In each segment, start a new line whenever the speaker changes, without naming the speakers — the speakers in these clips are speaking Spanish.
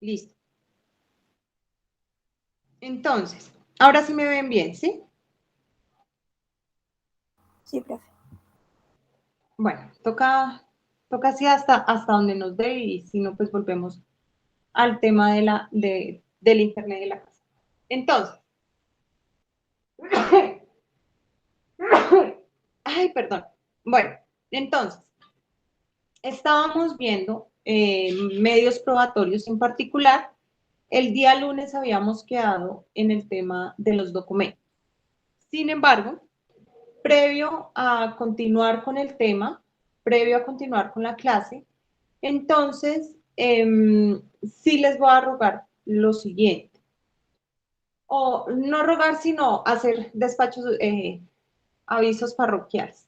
Listo. Entonces, ahora sí me ven bien, ¿sí?
Sí, profe.
Bueno, toca así hasta donde nos dé y si no, pues volvemos al tema del internet de la casa. Entonces, ay, perdón. Bueno, entonces, estábamos viendo medios probatorios en particular. El día lunes habíamos quedado en el tema de los documentos. Sin embargo, previo a continuar con el tema, previo a continuar con la clase, entonces sí les voy a rogar lo siguiente. O no rogar, sino hacer despachos, avisos parroquiales.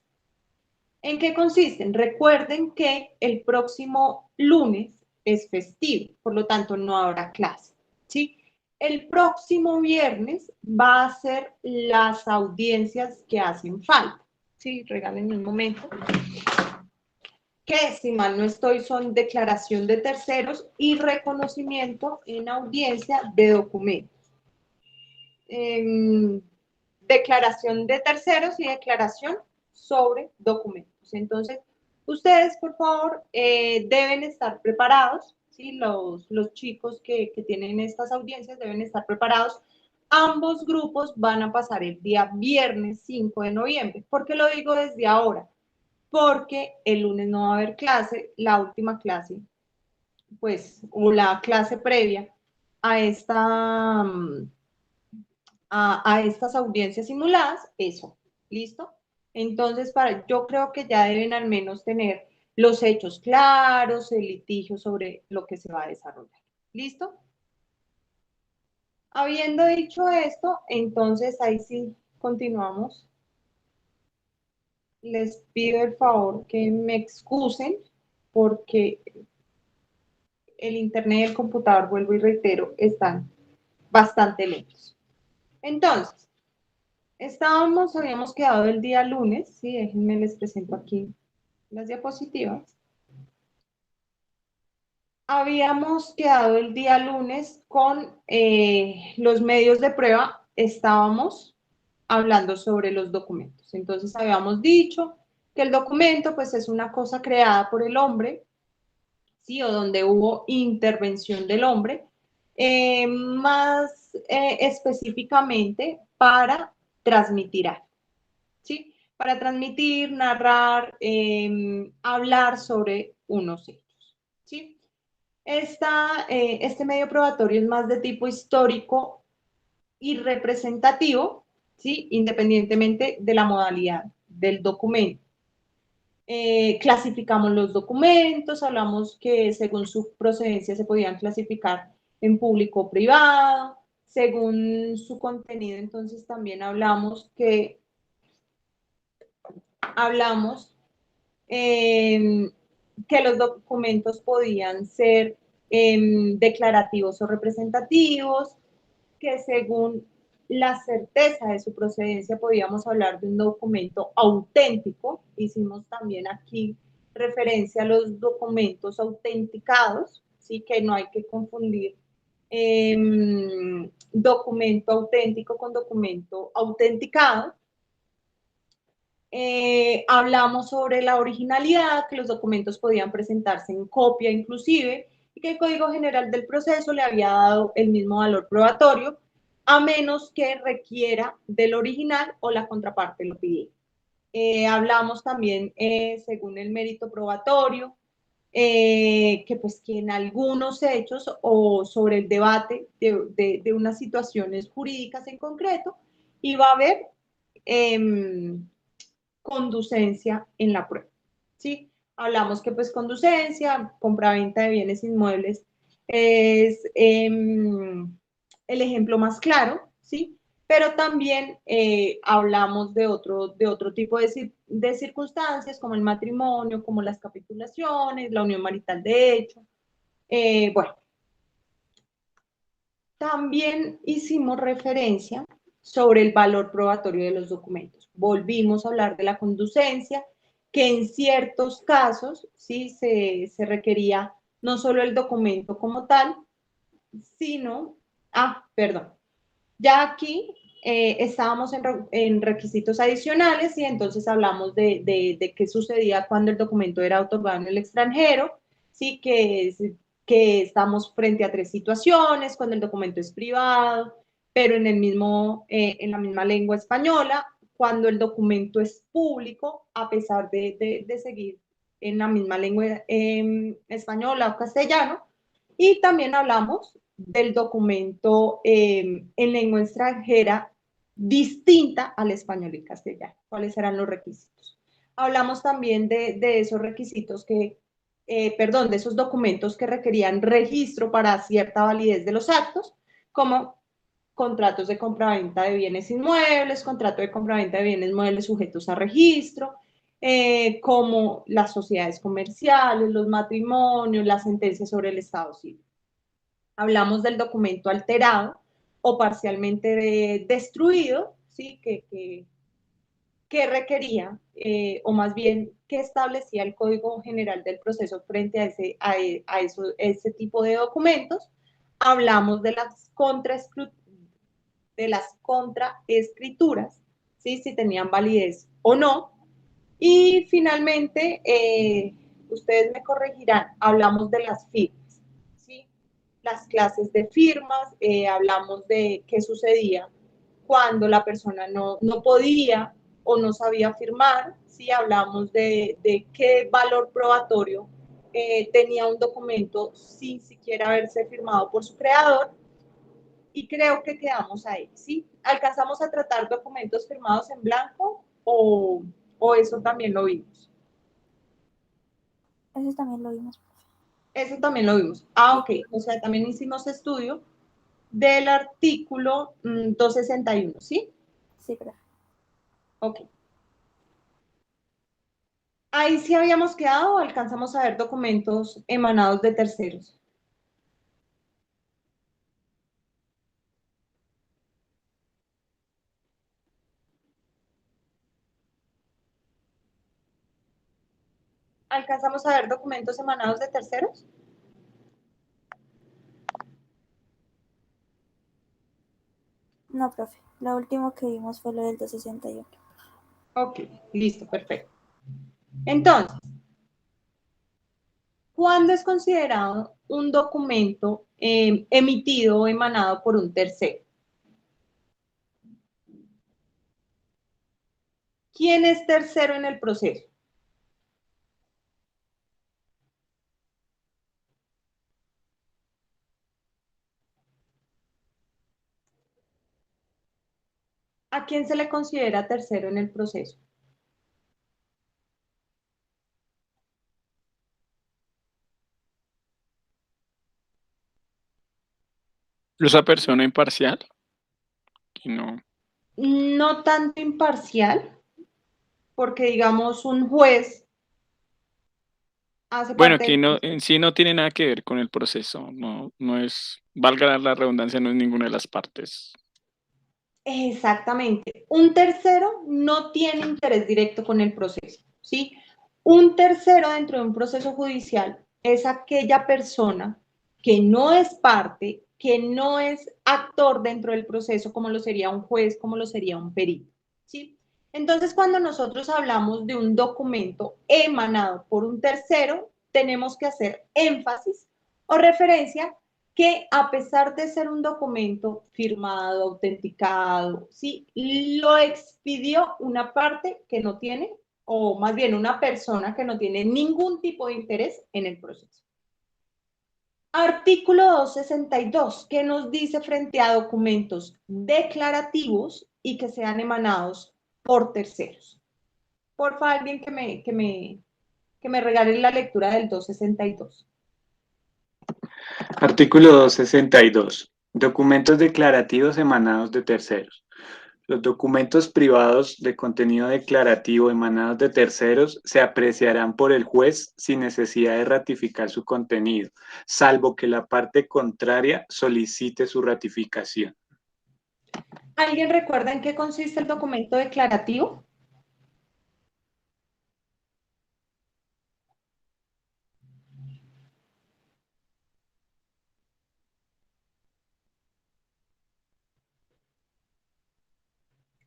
¿En qué consisten? Recuerden que el próximo lunes es festivo, por lo tanto no habrá clase, ¿sí? El próximo viernes va a ser las audiencias que hacen falta, ¿sí? Regálenme un momento. Que, si mal no estoy, son declaración de terceros y reconocimiento en audiencia de documentos. Declaración de terceros y declaración sobre documentos. Entonces, ustedes, por favor, deben estar preparados, ¿sí? Los chicos que tienen estas audiencias deben estar preparados. Ambos grupos van a pasar el día viernes 5 de noviembre. ¿Por qué lo digo desde ahora? Porque el lunes no va a haber clase, la última clase, pues, o la clase previa a esta a estas audiencias simuladas, eso, ¿listo? Entonces, yo creo que ya deben al menos tener los hechos claros, el litigio sobre lo que se va a desarrollar. ¿Listo? Habiendo dicho esto, entonces ahí sí continuamos. Les pido el favor que me excusen porque el internet y el computador, vuelvo y reitero, están bastante lentos. Entonces, habíamos quedado el día lunes, sí, déjenme les presento aquí las diapositivas. Habíamos quedado el día lunes con los medios de prueba, estábamos hablando sobre los documentos. Entonces habíamos dicho que el documento pues es una cosa creada por el hombre, sí, o donde hubo intervención del hombre, más específicamente para transmitir algo. ¿Sí? Para transmitir, narrar, hablar sobre unos hechos, ¿sí? Este medio probatorio es más de tipo histórico y representativo, ¿sí? Independientemente de la modalidad del documento. Clasificamos los documentos, hablamos que según su procedencia se podían clasificar en público o privado, según su contenido, entonces también hablamos que los documentos podían ser declarativos o representativos, que según la certeza de su procedencia podíamos hablar de un documento auténtico. Hicimos también aquí referencia a los documentos autenticados, ¿sí? Que no hay que confundir documento auténtico con documento autenticado. Hablamos sobre la originalidad, que los documentos podían presentarse en copia inclusive, y que el Código General del Proceso le había dado el mismo valor probatorio, a menos que requiera del original o la contraparte lo pidiera. Hablamos también, según el mérito probatorio, que pues que en algunos hechos o sobre el debate de unas situaciones jurídicas en concreto, iba a haber conducencia en la prueba, ¿sí? Hablamos que pues conducencia, compraventa de bienes inmuebles es el ejemplo más claro, ¿sí? Pero también hablamos de otro tipo de circunstancias como el matrimonio, como las capitulaciones, la unión marital de hecho. Bueno, también hicimos referencia sobre el valor probatorio de los documentos. Volvimos a hablar de la conducencia, que en ciertos casos sí se requería no solo el documento como tal, sino, perdón, ya aquí estábamos en requisitos adicionales y entonces hablamos de qué sucedía cuando el documento era otorgado en el extranjero, sí, que estamos frente a tres situaciones, cuando el documento es privado, pero en la misma lengua española, cuando el documento es público, a pesar de seguir en la misma lengua española o castellano, y también hablamos del documento en lengua extranjera distinta al español y castellano. ¿Cuáles serán los requisitos? Hablamos también de esos requisitos de esos documentos que requerían registro para cierta validez de los actos, como contratos de compraventa de bienes inmuebles, contrato de compraventa de bienes muebles sujetos a registro, como las sociedades comerciales, los matrimonios, las sentencias sobre el estado civil. Hablamos del documento alterado o parcialmente destruido, ¿sí? Que requería, o más bien que establecía el Código General del Proceso frente ese tipo de documentos. Hablamos de las contraescrituras, ¿sí? Si tenían validez o no. Y finalmente, ustedes me corregirán, hablamos de las firmas, ¿sí? Las clases de firmas, hablamos de qué sucedía cuando la persona no podía o no sabía firmar, ¿sí? Hablamos de qué valor probatorio tenía un documento sin siquiera haberse firmado por su creador, y creo que quedamos ahí, ¿sí? ¿Alcanzamos a tratar documentos firmados en blanco o eso también lo vimos?
Eso también lo vimos.
Eso también lo vimos.
Sí,
Ok, o sea, también hicimos estudio del artículo 261, ¿sí?
sí, profe.
Ok. Ahí sí habíamos quedado o alcanzamos a ver documentos emanados de terceros. ¿Alcanzamos a ver documentos emanados de terceros?
No, profe. Lo último que vimos fue lo del 261.
Ok, listo, perfecto. Entonces, ¿cuándo es considerado un documento emitido o emanado por un tercero? ¿Quién es tercero en el proceso? ¿A quién se le considera tercero en el proceso?
Esa persona imparcial, que no.
No tanto imparcial, porque digamos un juez hace
Bueno,
parte
que
del
no,
proceso.
en sí no tiene nada que ver con el proceso, no, no es, valga la redundancia, no es ninguna de las partes.
Exactamente. Un tercero no tiene interés directo con el proceso, ¿sí? Un tercero dentro de un proceso judicial es aquella persona que no es parte, que no es actor dentro del proceso, como lo sería un juez, como lo sería un perito, ¿sí? Entonces, cuando nosotros hablamos de un documento emanado por un tercero, tenemos que hacer énfasis o referencia que a pesar de ser un documento firmado, autenticado, ¿sí? Lo expidió una parte que no tiene, o más bien una persona que no tiene ningún tipo de interés en el proceso. Artículo 262, que nos dice frente a documentos declarativos y que sean emanados por terceros. Por favor, alguien que me regale la lectura del 262.
Artículo 262. Documentos declarativos emanados de terceros. Los documentos privados de contenido declarativo emanados de terceros se apreciarán por el juez sin necesidad de ratificar su contenido, salvo que la parte contraria solicite su ratificación.
¿Alguien recuerda en qué consiste el documento declarativo?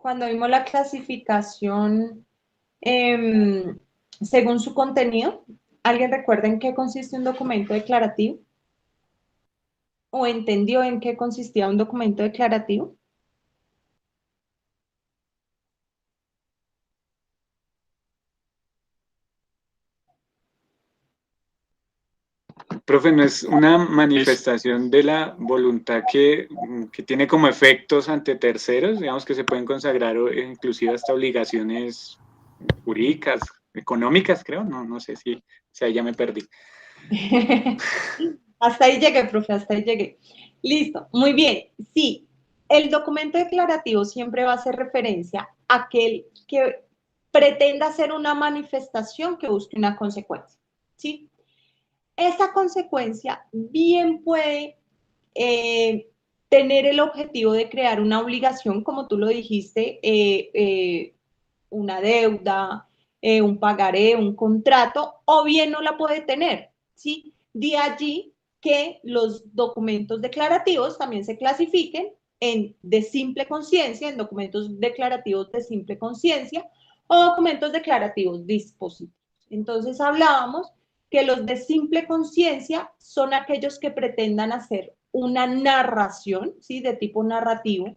cuando vimos la clasificación según su contenido, ¿alguien recuerda en qué consiste un documento declarativo? ¿O entendió en qué consistía un documento declarativo?
Profe, ¿no es una manifestación de la voluntad que tiene como efectos ante terceros? Digamos que se pueden consagrar inclusive hasta obligaciones jurídicas, económicas, creo, no sé si ahí ya me perdí.
Hasta ahí llegué, profe, hasta ahí llegué. Listo, muy bien. Sí, el documento declarativo siempre va a hacer referencia a aquel que pretenda hacer una manifestación que busque una consecuencia, ¿sí? Esa consecuencia bien puede tener el objetivo de crear una obligación, como tú lo dijiste, una deuda, un pagaré, un contrato, o bien no la puede tener, ¿sí? De allí que los documentos declarativos también se clasifiquen en de simple conciencia, en documentos declarativos de simple conciencia o documentos declarativos dispositivos. Entonces hablábamos que los de simple conciencia son aquellos que pretendan hacer una narración, ¿sí? De tipo narrativo,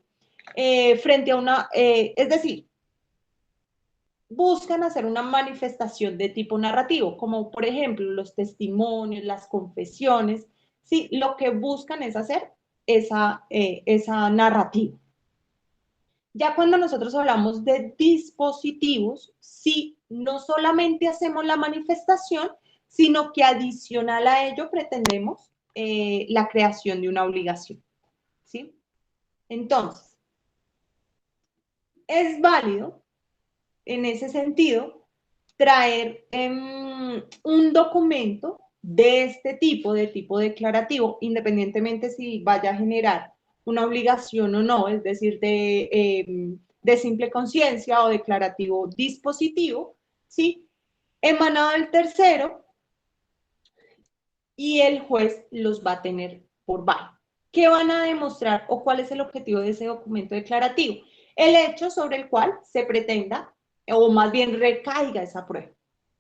frente a una, es decir, buscan hacer una manifestación de tipo narrativo, como por ejemplo los testimonios, las confesiones, ¿sí? Lo que buscan es hacer esa narrativa. Ya cuando nosotros hablamos de dispositivos, sí, no solamente hacemos la manifestación, sino que adicional a ello pretendemos la creación de una obligación, ¿sí? Entonces, es válido en ese sentido traer un documento de tipo declarativo, independientemente si vaya a generar una obligación o no, es decir, de simple conciencia o declarativo dispositivo, ¿sí? Emanado del tercero y el juez los va a tener por válido. ¿Qué van a demostrar o cuál es el objetivo de ese documento declarativo? El hecho sobre el cual se pretenda o más bien recaiga esa prueba,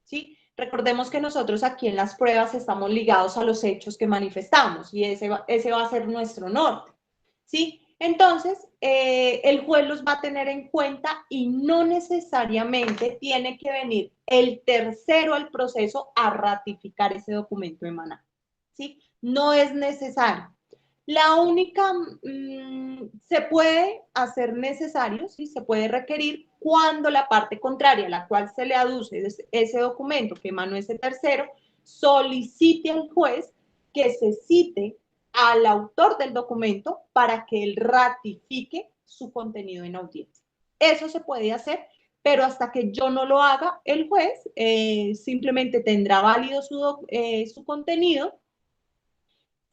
¿sí? Recordemos que nosotros aquí en las pruebas estamos ligados a los hechos que manifestamos y ese va a ser nuestro norte, ¿sí? Entonces, el juez los va a tener en cuenta y no necesariamente tiene que venir el tercero al proceso a ratificar ese documento emanado, ¿sí? No es necesario. La única, se puede hacer necesario, ¿sí? Se puede requerir cuando la parte contraria a la cual se le aduce ese documento que emanó ese tercero, solicite al juez que se cite al autor del documento para que él ratifique su contenido en audiencia. Eso se puede hacer, pero hasta que yo no lo haga, el juez simplemente tendrá válido su contenido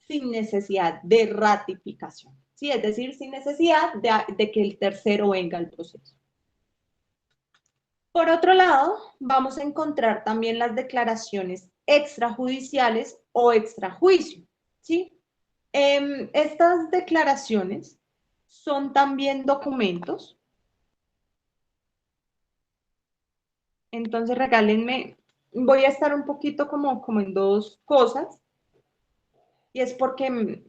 sin necesidad de ratificación, ¿sí? Es decir, sin necesidad de que el tercero venga al proceso. Por otro lado, vamos a encontrar también las declaraciones extrajudiciales o extrajuicio, ¿sí? Estas declaraciones son también documentos. Entonces, regálenme, voy a estar un poquito como en dos cosas. Y es porque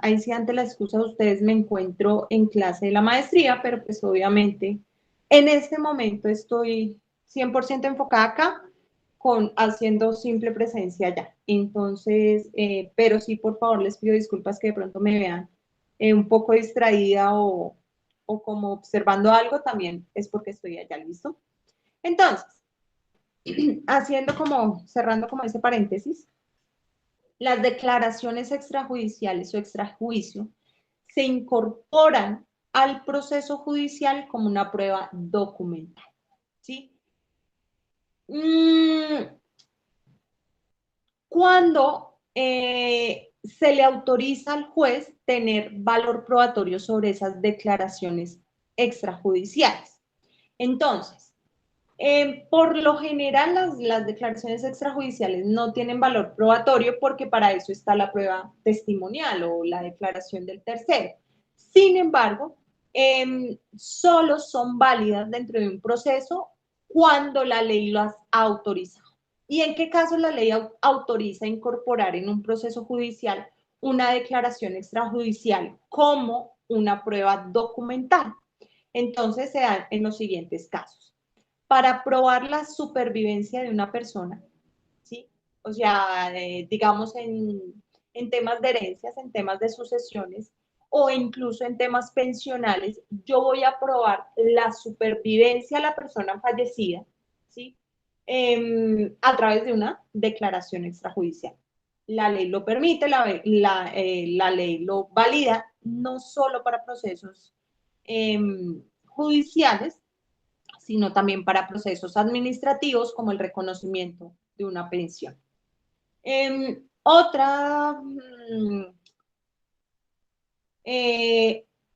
ahí sí ante la excusa de ustedes me encuentro en clase de la maestría, pero pues obviamente en este momento estoy 100% enfocada acá haciendo simple presencia allá. Entonces, pero sí, por favor, les pido disculpas que de pronto me vean un poco distraída o como observando algo, también es porque estoy allá, ¿listo? Entonces, cerrando como ese paréntesis, las declaraciones extrajudiciales o extrajuicio se incorporan al proceso judicial como una prueba documental, ¿sí? Cuando se le autoriza al juez tener valor probatorio sobre esas declaraciones extrajudiciales. Entonces, por lo general, las declaraciones extrajudiciales no tienen valor probatorio porque para eso está la prueba testimonial o la declaración del tercero. Sin embargo, solo son válidas dentro de un proceso cuando la ley las autoriza. ¿Y en qué caso la ley autoriza incorporar en un proceso judicial una declaración extrajudicial como una prueba documental? Entonces se dan en los siguientes casos. Para probar la supervivencia de una persona, ¿sí? O sea, digamos en temas de herencias, en temas de sucesiones o incluso en temas pensionales, yo voy a probar la supervivencia de la persona fallecida, ¿sí? A través de una declaración extrajudicial. La ley lo permite, la ley lo valida, no solo para procesos judiciales, sino también para procesos administrativos como el reconocimiento de una pensión. Otra,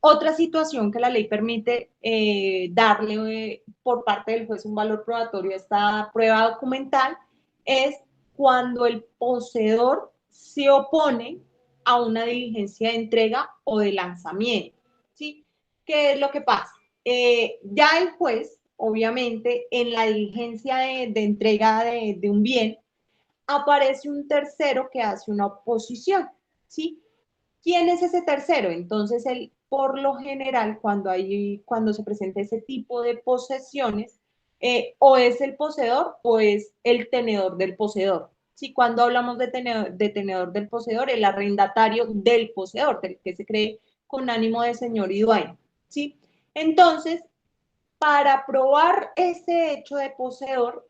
otra situación que la ley permite darle por parte del juez un valor probatorio a esta prueba documental es cuando el poseedor se opone a una diligencia de entrega o de lanzamiento, ¿sí? ¿Qué es lo que pasa? Ya el juez, obviamente, en la diligencia de entrega de un bien, aparece un tercero que hace una oposición, ¿sí? ¿Quién es ese tercero? Entonces, por lo general, cuando se presenta ese tipo de posesiones, o es el poseedor o es el tenedor del poseedor. ¿Sí? Cuando hablamos de tenedor del poseedor, el arrendatario del poseedor, del que se cree con ánimo de señor y dueño. ¿Sí? Entonces, para probar ese hecho de poseedor,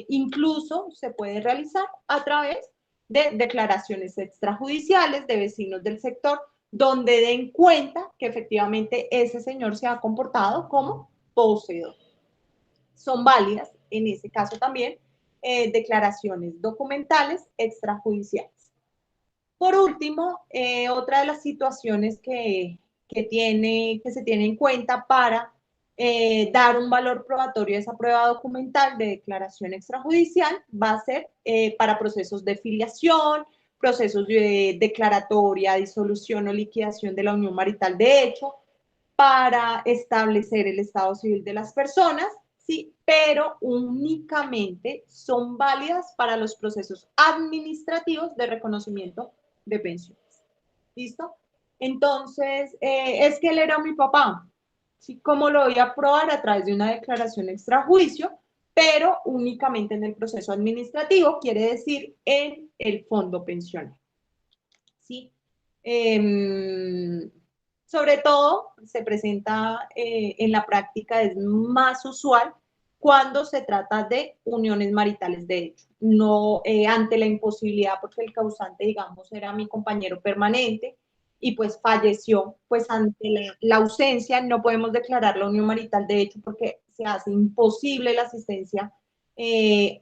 incluso se puede realizar a través de declaraciones extrajudiciales de vecinos del sector, donde den cuenta que efectivamente ese señor se ha comportado como poseedor. Son válidas, en ese caso también, declaraciones documentales extrajudiciales. Por último, otra de las situaciones que se tiene en cuenta para dar un valor probatorio a esa prueba documental de declaración extrajudicial va a ser para procesos de filiación, procesos de declaratoria, disolución o liquidación de la unión marital de hecho, para establecer el estado civil de las personas, sí, pero únicamente son válidas para los procesos administrativos de reconocimiento de pensiones. ¿Listo? Entonces, es que él era mi papá. ¿Sí? ¿Cómo lo voy a probar? A través de una declaración extrajuicio, pero únicamente en el proceso administrativo, quiere decir en el fondo pensional. ¿Sí? Sobre todo, se presenta en la práctica, es más usual cuando se trata de uniones maritales de hecho, no ante la imposibilidad, porque el causante, digamos, era mi compañero permanente y pues falleció, pues ante la ausencia no podemos declarar la unión marital de hecho porque se hace imposible la asistencia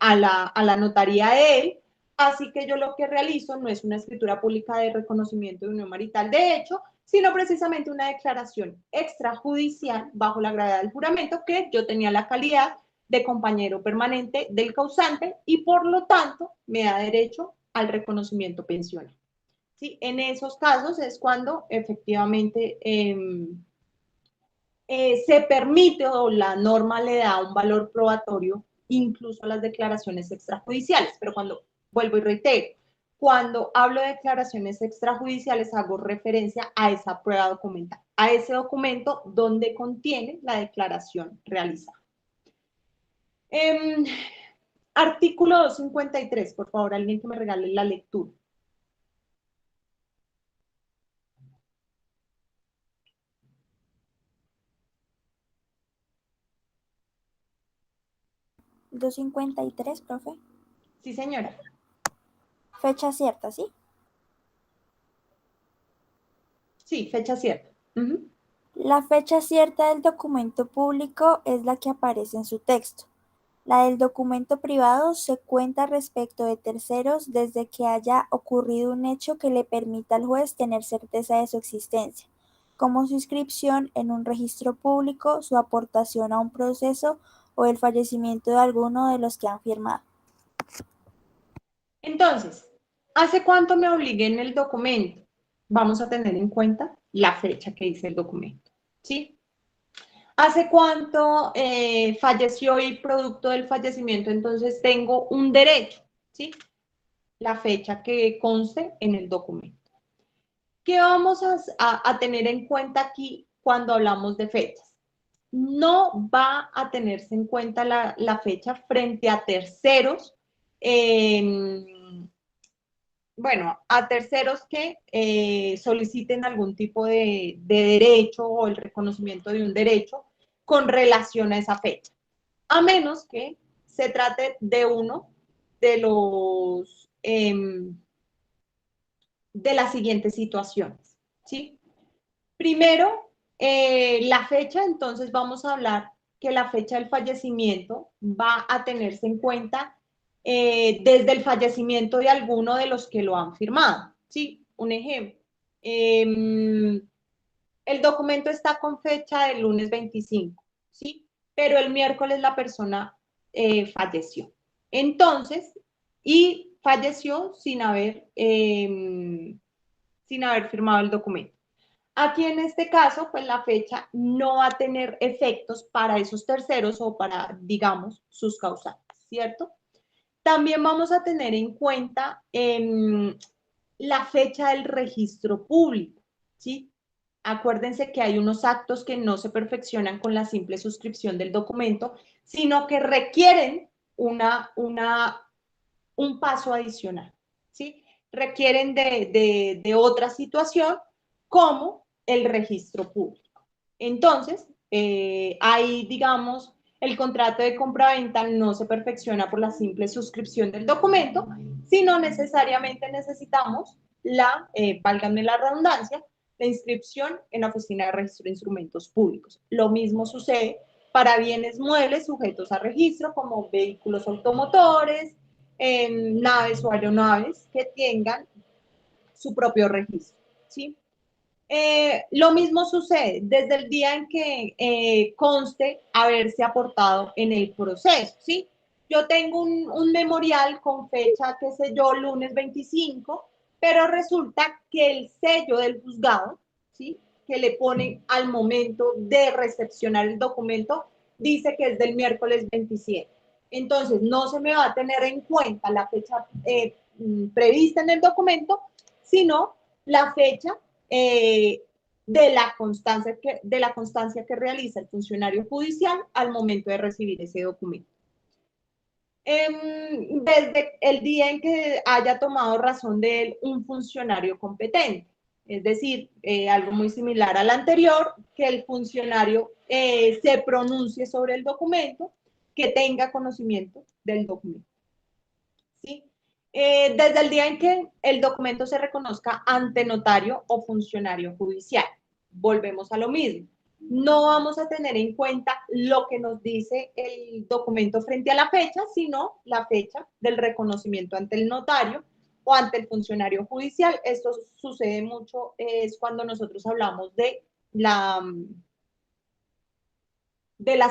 a la notaría de él. Así que yo lo que realizo no es una escritura pública de reconocimiento de unión marital de hecho, sino precisamente una declaración extrajudicial bajo la gravedad del juramento que yo tenía la calidad de compañero permanente del causante y por lo tanto me da derecho al reconocimiento pensional. ¿Sí? En esos casos es cuando efectivamente se permite o la norma le da un valor probatorio incluso a las declaraciones extrajudiciales, pero cuando, vuelvo y reitero, cuando hablo de declaraciones extrajudiciales hago referencia a esa prueba documental, a ese documento donde contiene la declaración realizada. Artículo 253, por favor, alguien que me regale la lectura.
¿253, profe?
Sí, señora.
Fecha cierta, ¿sí?
Sí, fecha cierta.
La fecha cierta del documento público es la que aparece en su texto. La del documento privado se cuenta respecto de terceros desde que haya ocurrido un hecho que le permita al juez tener certeza de su existencia, como su inscripción en un registro público, su aportación a un proceso o el fallecimiento de alguno de los que han firmado.
Entonces, ¿hace cuánto me obligué en el documento? Vamos a tener en cuenta la fecha que dice el documento. ¿sí? ¿Hace cuánto falleció y producto del fallecimiento? Entonces tengo un derecho, ¿sí? La fecha que conste en el documento. ¿Qué vamos a tener en cuenta aquí cuando hablamos de fechas? No va a tenerse en cuenta la fecha frente a terceros, bueno, a terceros que soliciten algún tipo de derecho o el reconocimiento de un derecho con relación a esa fecha, a menos que se trate de uno de los de las siguientes situaciones, ¿sí? Primero, la fecha, entonces vamos a hablar que la fecha del fallecimiento va a tenerse en cuenta desde el fallecimiento de alguno de los que lo han firmado, ¿sí? Un ejemplo, el documento está con fecha del lunes 25, ¿sí? Pero el miércoles la persona falleció. Entonces, y falleció sin haber firmado el documento. Aquí en este caso, pues la fecha no va a tener efectos para esos terceros o para, digamos, sus causantes, ¿cierto? También vamos a tener en cuenta la fecha del registro público, ¿sí? Acuérdense que hay unos actos que no se perfeccionan con la simple suscripción del documento, sino que requieren un paso adicional, ¿sí? Requieren de otra situación como el registro público. Entonces, ahí, digamos, el contrato de compraventa no se perfecciona por la simple suscripción del documento, sino necesariamente necesitamos válgame la redundancia, la inscripción en la Oficina de Registro de Instrumentos Públicos. Lo mismo sucede para bienes muebles sujetos a registro, como vehículos automotores, naves o aeronaves que tengan su propio registro, ¿sí? Lo mismo sucede desde el día en que conste haberse aportado en el proceso, ¿sí? Yo tengo un memorial con fecha, qué sé yo, lunes 25, pero resulta que el sello del juzgado, ¿sí? Que le ponen al momento de recepcionar el documento, dice que es del miércoles 27. Entonces, no se me va a tener en cuenta la fecha prevista en el documento, sino la fecha de la constancia que realiza el funcionario judicial al momento de recibir ese documento. Desde el día en que haya tomado razón de él un funcionario competente, es decir, algo muy similar al anterior, que el funcionario se pronuncie sobre el documento, que tenga conocimiento del documento. ¿Sí? Desde el día en que el documento se reconozca ante notario o funcionario judicial. Volvemos a lo mismo. No vamos a tener en cuenta lo que nos dice el documento frente a la fecha, sino la fecha del reconocimiento ante el notario o ante el funcionario judicial. Esto sucede mucho es cuando nosotros hablamos de las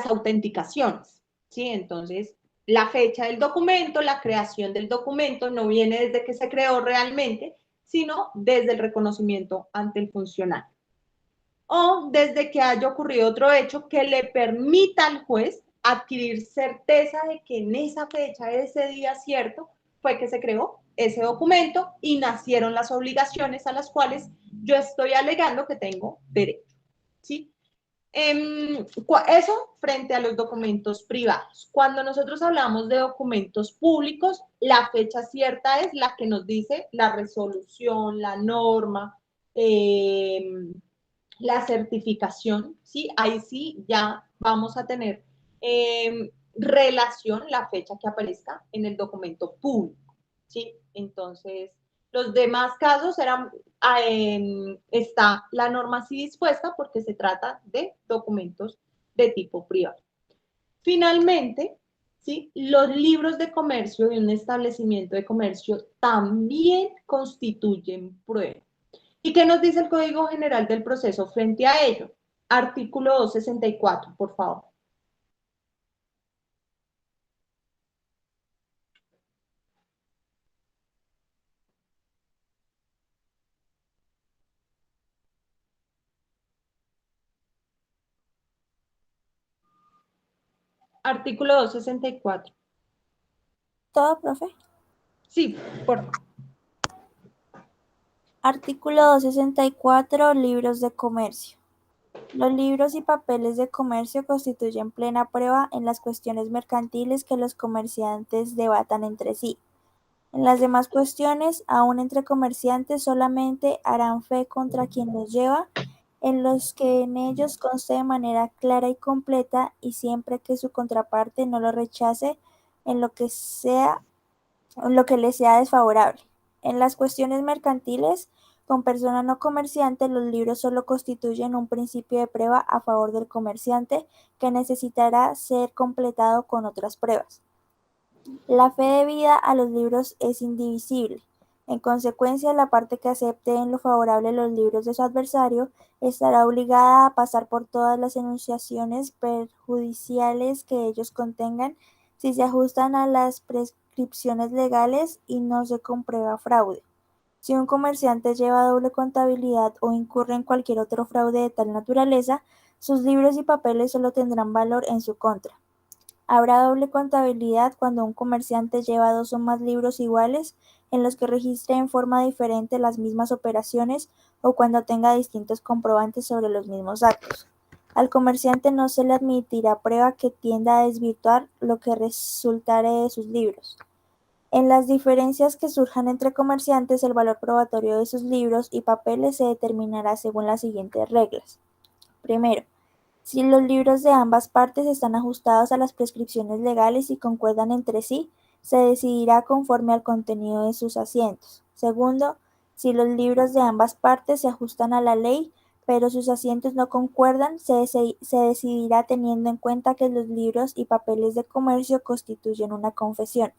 autenticaciones, ¿sí? Entonces, la fecha del documento, la creación del documento no viene desde que se creó realmente, sino desde el reconocimiento ante el funcionario. O desde que haya ocurrido otro hecho que le permita al juez adquirir certeza de que en esa fecha, ese día cierto, fue que se creó ese documento y nacieron las obligaciones a las cuales yo estoy alegando que tengo derecho, ¿sí? Eso frente a los documentos privados. Cuando nosotros hablamos de documentos públicos, la fecha cierta es la que nos dice la resolución, la norma, la certificación, ¿sí? Ahí sí ya vamos a tener relación la fecha que aparezca en el documento público, ¿sí? Entonces, los demás casos está la norma así dispuesta porque se trata de documentos de tipo privado. Finalmente, ¿sí? Los libros de comercio de un establecimiento de comercio también constituyen prueba. ¿Y qué nos dice el Código General del Proceso frente a ello? Artículo 264, por favor. Artículo 264.
¿Todo, profe?
Sí, por favor.
Artículo 264. Libros de comercio. Los libros y papeles de comercio constituyen plena prueba en las cuestiones mercantiles que los comerciantes debatan entre sí. En las demás cuestiones, aun entre comerciantes, solamente harán fe contra quien los lleva, en los que en ellos conste de manera clara y completa, y siempre que su contraparte no lo rechace en lo que le sea desfavorable. En las cuestiones mercantiles, con persona no comerciante, los libros solo constituyen un principio de prueba a favor del comerciante, que necesitará ser completado con otras pruebas. La fe debida a los libros es indivisible. En consecuencia, la parte que acepte en lo favorable los libros de su adversario estará obligada a pasar por todas las enunciaciones perjudiciales que ellos contengan, si se ajustan a las prescripciones legales y no se comprueba fraude. Si un comerciante lleva doble contabilidad o incurre en cualquier otro fraude de tal naturaleza, sus libros y papeles solo tendrán valor en su contra. Habrá doble contabilidad cuando un comerciante lleva dos o más libros iguales en los que registre en forma diferente las mismas operaciones, o cuando tenga distintos comprobantes sobre los mismos actos. Al comerciante no se le admitirá prueba que tienda a desvirtuar lo que resultare de sus libros. En las diferencias que surjan entre comerciantes, el valor probatorio de sus libros y papeles se determinará según las siguientes reglas. Primero, si los libros de ambas partes están ajustados a las prescripciones legales y concuerdan entre sí, se decidirá conforme al contenido de sus asientos. Segundo, si los libros de ambas partes se ajustan a la ley, pero sus asientos no concuerdan, se decidirá teniendo en cuenta que los libros y papeles de comercio constituyen una confesión.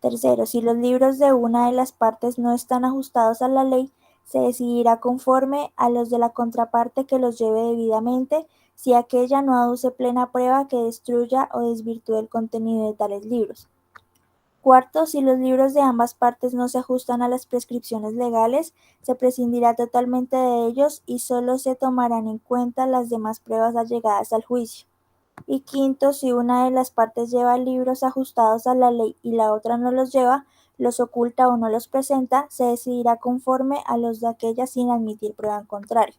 Tercero, si los libros de una de las partes no están ajustados a la ley, se decidirá conforme a los de la contraparte que los lleve debidamente, si aquella no aduce plena prueba que destruya o desvirtúe el contenido de tales libros. Cuarto, si los libros de ambas partes no se ajustan a las prescripciones legales, se prescindirá totalmente de ellos y solo se tomarán en cuenta las demás pruebas allegadas al juicio. Y quinto, si una de las partes lleva libros ajustados a la ley y la otra no los lleva, los oculta o no los presenta, se decidirá conforme a los de aquella sin admitir prueba en contrario.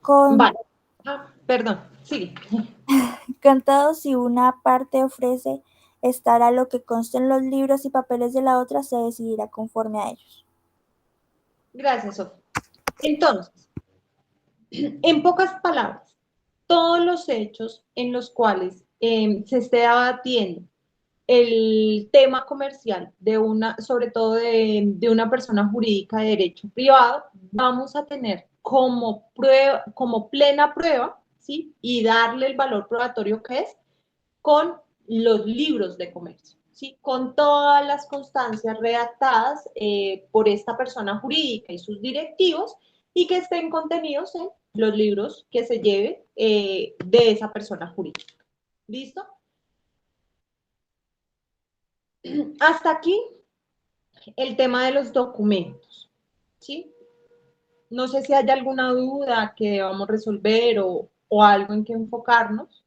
Vale. Perdón, sigue.
Contado, si una parte ofrece estar a lo que consta en los libros y papeles de la otra, se decidirá conforme a ellos.
Gracias, Sofía. Entonces, en pocas palabras, todos los hechos en los cuales se esté debatiendo el tema comercial sobre todo de una persona jurídica de derecho privado, vamos a tener como prueba, como plena prueba, ¿sí? Y darle el valor probatorio que es con los libros de comercio, ¿sí? Con todas las constancias redactadas por esta persona jurídica y sus directivos, y que estén contenidos en los libros que se lleve de esa persona jurídica. ¿Listo? Hasta aquí el tema de los documentos, ¿sí? No sé si hay alguna duda que debamos resolver o algo en que enfocarnos.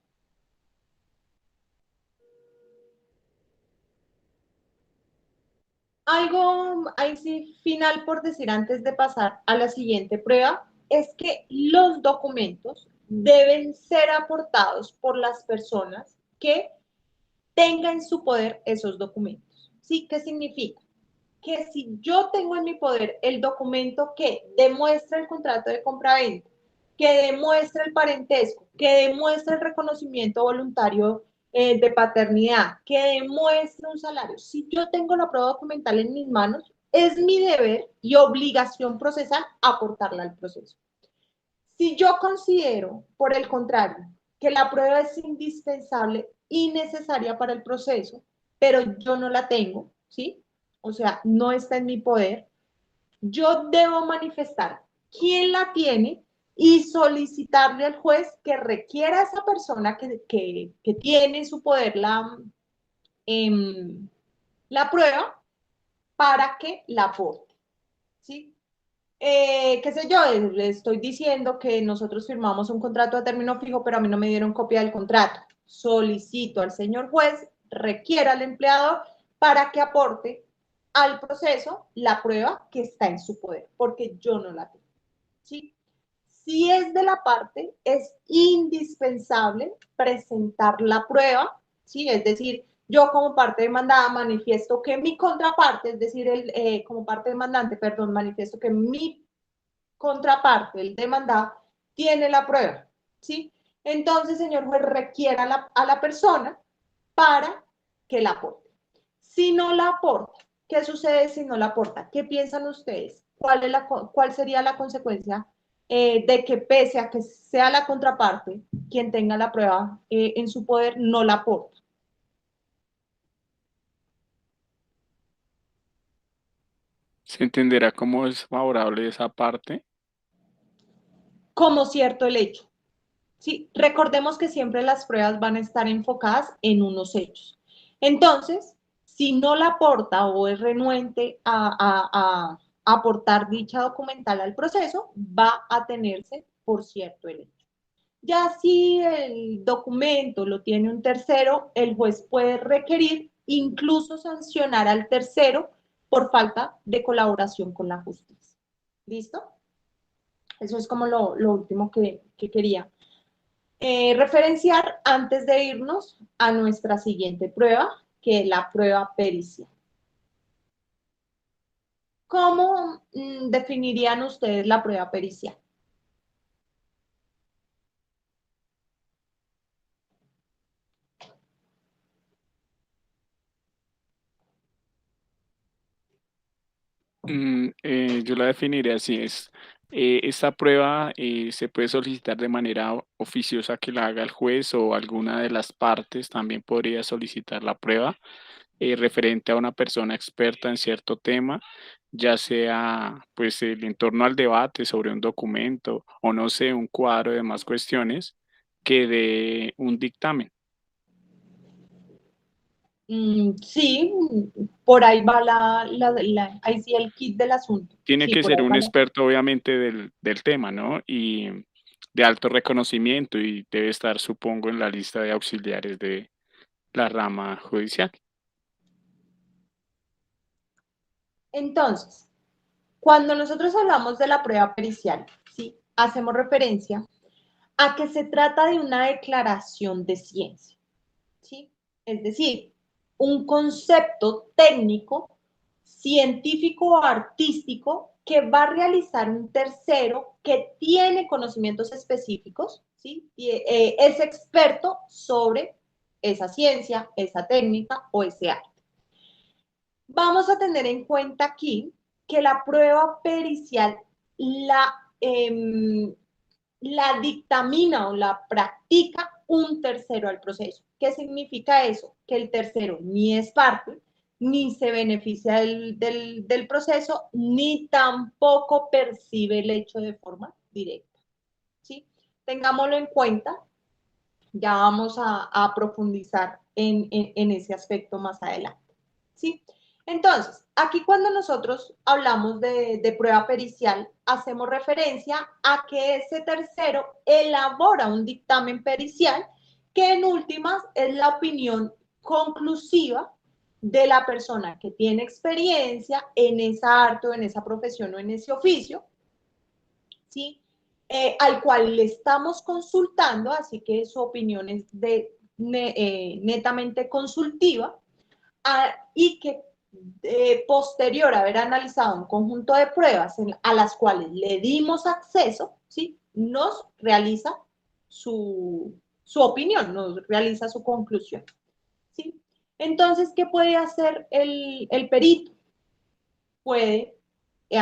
Algo ahí sí final por decir antes de pasar a la siguiente prueba es que los documentos deben ser aportados por las personas que tengan en su poder esos documentos. ¿Sí? ¿Qué significa? Que si yo tengo en mi poder el documento que demuestra el contrato de compraventa, que demuestra el parentesco, que demuestra el reconocimiento voluntario de paternidad, que demuestra un salario, si yo tengo la prueba documental en mis manos, es mi deber y obligación procesal aportarla al proceso. Si yo considero, por el contrario, que la prueba es indispensable y necesaria para el proceso, pero yo no la tengo, ¿sí? O sea, no está en mi poder, yo debo manifestar quién la tiene y solicitarle al juez que requiera a esa persona que tiene en su poder la prueba para que la aporte, ¿sí? Qué sé yo, le estoy diciendo que nosotros firmamos un contrato a término fijo, pero a mí no me dieron copia del contrato, solicito al señor juez, requiera al empleador para que aporte al proceso la prueba que está en su poder, porque yo no la tengo, ¿sí? Si es de la parte, es indispensable presentar la prueba, ¿sí? Es decir, yo como parte demandada manifiesto que mi contraparte, es decir, como parte demandante, perdón, manifiesto que mi contraparte, el demandado, tiene la prueba, ¿sí? Entonces, señor juez, requiera a la persona para que la aporte. Si no la aporta, ¿qué sucede si no la aporta? ¿Qué piensan ustedes? ¿Cuál sería la consecuencia de que pese a que sea la contraparte quien tenga la prueba en su poder, no la aporta?
¿Se entenderá cómo es favorable esa parte?
Como cierto el hecho. Sí, recordemos que siempre las pruebas van a estar enfocadas en unos hechos. Entonces, si no la aporta o es renuente a aportar dicha documental al proceso, va a tenerse por cierto el hecho. Ya si el documento lo tiene un tercero, el juez puede requerir, incluso sancionar al tercero por falta de colaboración con la justicia. ¿Listo? Eso es como lo último que quería referenciar antes de irnos a nuestra siguiente prueba, que es la prueba pericial. ¿Cómo definirían ustedes la prueba pericial?
Yo la definiré así, esta prueba se puede solicitar de manera oficiosa que la haga el juez o alguna de las partes también podría solicitar la prueba referente a una persona experta en cierto tema, ya sea pues el entorno al debate sobre un documento o no sé, un cuadro de demás cuestiones que de un dictamen.
Sí, por ahí va ahí sí el kit del asunto.
Tiene
Sí,
que
por
ser
ahí
un
va
experto obviamente del tema, ¿no? Y de alto reconocimiento y debe estar, supongo, en la lista de auxiliares de la rama judicial.
Entonces, cuando nosotros hablamos de la prueba pericial, ¿sí? Hacemos referencia a que se trata de una declaración de ciencia, ¿sí? Es decir, un concepto técnico, científico o artístico que va a realizar un tercero que tiene conocimientos específicos, ¿sí? Es experto sobre esa ciencia, esa técnica o ese arte. Vamos a tener en cuenta aquí que la prueba pericial la dictamina o la practica un tercero al proceso. ¿Qué significa eso? Que el tercero ni es parte, ni se beneficia del proceso, ni tampoco percibe el hecho de forma directa. ¿Sí? Tengámoslo en cuenta, ya vamos a profundizar en ese aspecto más adelante. ¿Sí? Entonces, aquí cuando nosotros hablamos de prueba pericial, hacemos referencia a que ese tercero elabora un dictamen pericial que en últimas es la opinión conclusiva de la persona que tiene experiencia en esa arte o en esa profesión o en ese oficio, ¿sí? Al cual le estamos consultando, así que su opinión es netamente consultiva, y que posterior a haber analizado un conjunto de pruebas a las cuales le dimos acceso, ¿sí? Nos realiza su opinión, nos realiza su conclusión. ¿Sí? Entonces, ¿qué puede hacer el perito? Puede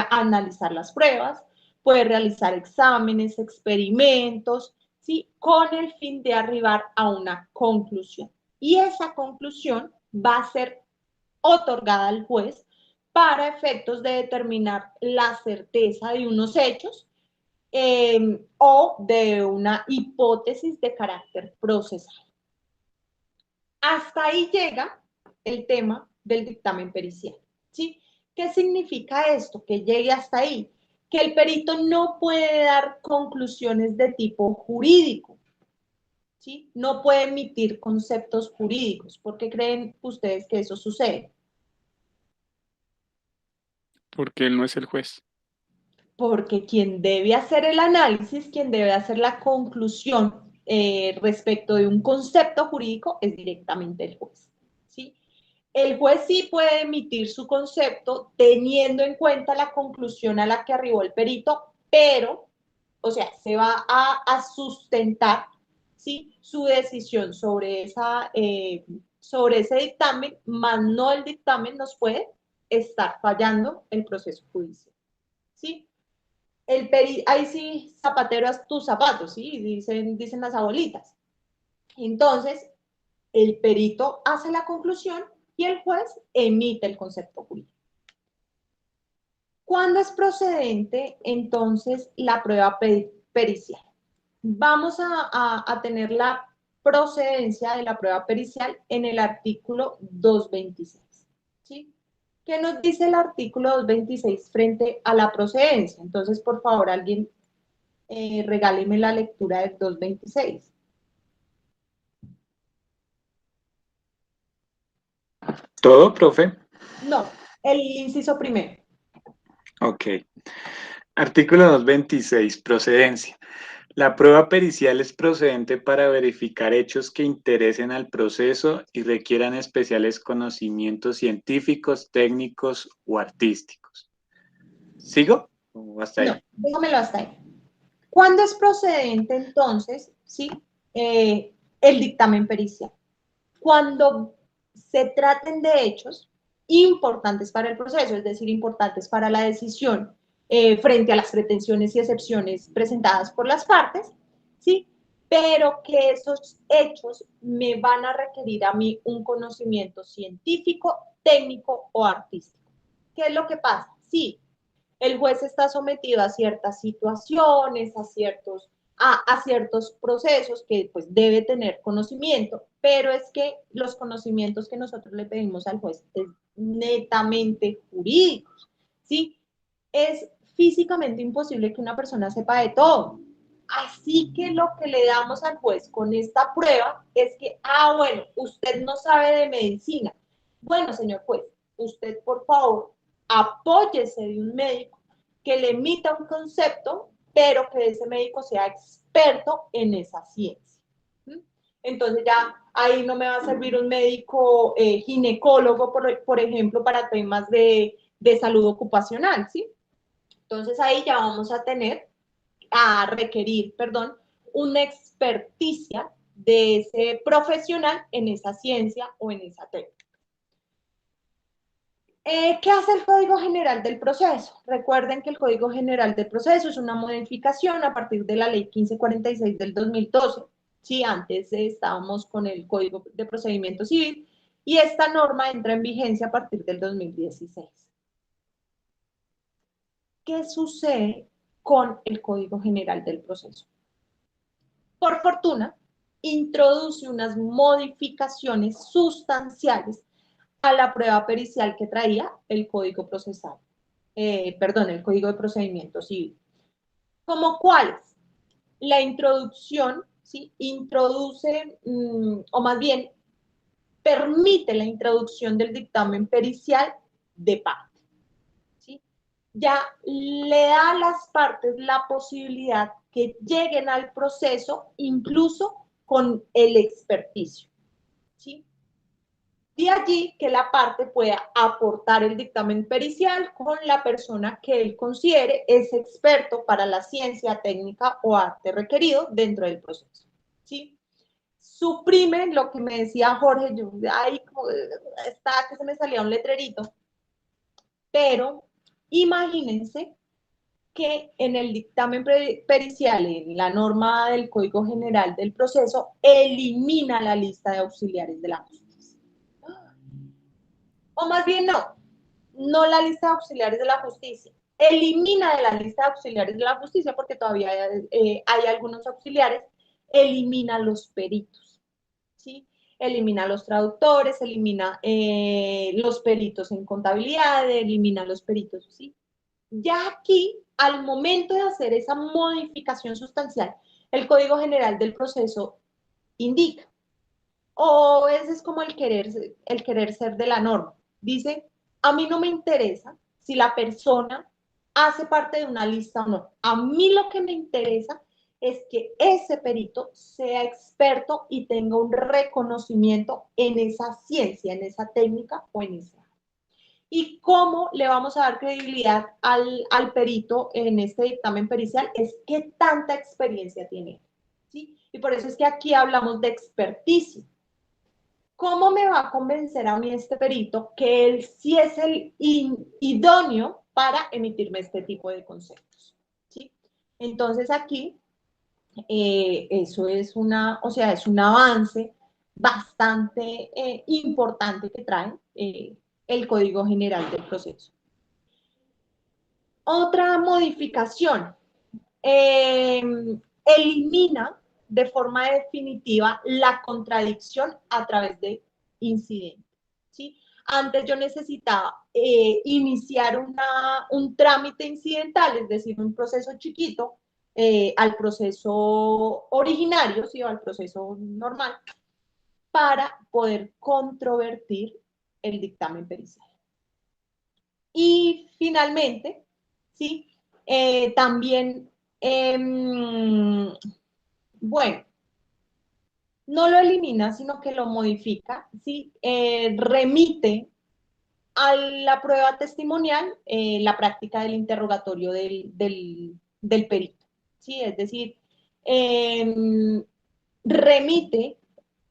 analizar las pruebas, puede realizar exámenes, experimentos, ¿sí? Con el fin de arribar a una conclusión. Y esa conclusión va a ser otorgada al juez para efectos de determinar la certeza de unos hechos o de una hipótesis de carácter procesal. Hasta ahí llega el tema del dictamen pericial, ¿sí? ¿Qué significa esto? Que llegue hasta ahí. Que el perito no puede dar conclusiones de tipo jurídico, ¿sí? No puede emitir conceptos jurídicos. ¿Por qué creen ustedes que eso sucede?
Porque él no es el juez.
Porque quien debe hacer el análisis, quien debe hacer la conclusión respecto de un concepto jurídico es directamente el juez, ¿sí? El juez sí puede emitir su concepto teniendo en cuenta la conclusión a la que arribó el perito, pero, o sea, se va a sustentar, ¿sí?, su decisión sobre ese dictamen, más no el dictamen nos puede estar fallando el proceso judicial, ¿sí? Ahí sí, zapatero a tus zapatos, ¿sí? Dicen las abuelitas. Entonces, el perito hace la conclusión y el juez emite el concepto jurídico. ¿Cuándo es procedente, entonces, la prueba pericial? Vamos a tener la procedencia de la prueba pericial en el artículo 226, ¿sí? ¿Qué nos dice el artículo 226 frente a la procedencia? Entonces, por favor, alguien regáleme la lectura del 226.
¿Todo, profe?
No, el inciso primero.
Ok. Artículo 226. Procedencia. La prueba pericial es procedente para verificar hechos que interesen al proceso y requieran especiales conocimientos científicos, técnicos o artísticos. ¿Sigo? ¿O hasta
No,
ahí?
déjamelo hasta ahí. ¿Cuándo es procedente, entonces, sí, el dictamen pericial? Cuando se traten de hechos importantes para el proceso, es decir, importantes para la decisión frente a las pretensiones y excepciones presentadas por las partes, ¿sí? Pero que esos hechos me van a requerir a mí un conocimiento científico, técnico o artístico. ¿Qué es lo que pasa? Sí, el juez está sometido a ciertas situaciones, a ciertos procesos que pues debe tener conocimiento, pero es que los conocimientos que nosotros le pedimos al juez es netamente jurídicos, ¿sí? Es físicamente imposible que una persona sepa de todo. Así que lo que le damos al juez con esta prueba es que, bueno, usted no sabe de medicina. Bueno, señor juez, usted por favor apóyese de un médico que le emita un concepto, pero que ese médico sea experto en esa ciencia. Entonces ya ahí no me va a servir un médico ginecólogo, por ejemplo, para temas de salud ocupacional, ¿sí? Entonces ahí ya vamos a requerir, perdón, una experticia de ese profesional en esa ciencia o en esa técnica. ¿Qué hace el Código General del Proceso? Recuerden que el Código General del Proceso es una modificación a partir de la Ley 1546 del 2012. Sí, antes estábamos con el Código de Procedimiento Civil y esta norma entra en vigencia a partir del 2016. ¿Qué sucede con el Código General del Proceso? Por fortuna, introduce unas modificaciones sustanciales a la prueba pericial que traía el Código Procesal, el Código de Procedimiento Civil. ¿Como cuáles? La introducción, ¿sí? Introduce, o más bien, permite la introducción del dictamen pericial de parte, ¿sí? Ya le da a las partes la posibilidad que lleguen al proceso incluso con el experticio, ¿sí? De allí que la parte pueda aportar el dictamen pericial con la persona que él considere es experto para la ciencia, técnica o arte requerido dentro del proceso, ¿sí? Suprime lo que me decía Jorge, yo, ay, está que se me salía un letrerito, pero imagínense que en el dictamen pericial, en la norma del Código General del Proceso, elimina la lista de auxiliares de la justicia. O más bien no la lista de auxiliares de la justicia, elimina de la lista de auxiliares de la justicia, porque todavía hay algunos auxiliares, elimina los peritos, ¿sí? Elimina los traductores, elimina los peritos en contabilidad, elimina los peritos, ¿sí? Ya aquí, al momento de hacer esa modificación sustancial, el Código General del Proceso indica. O ese es como el querer ser de la norma. Dice, a mí no me interesa si la persona hace parte de una lista o no. A mí lo que me interesa es que ese perito sea experto y tenga un reconocimiento en esa ciencia, en esa técnica o en esa. ¿Y cómo le vamos a dar credibilidad al perito en este dictamen pericial? Es qué tanta experiencia tiene, ¿sí? Y por eso es que aquí hablamos de experticia. ¿Cómo me va a convencer a mí este perito que él sí es el idóneo para emitirme este tipo de conceptos? ¿Sí? Entonces aquí eso es es un avance bastante importante que trae el Código General del Proceso. Otra modificación, elimina de forma definitiva la contradicción a través de incidente, ¿sí? Antes yo necesitaba iniciar un trámite incidental, es decir, un proceso chiquito, al proceso originario, ¿sí? O al proceso normal, para poder controvertir el dictamen pericial. Y finalmente, ¿sí? También, bueno, no lo elimina, sino que lo modifica, ¿sí? Remite a la prueba testimonial la práctica del interrogatorio del perito, ¿sí? Es decir, remite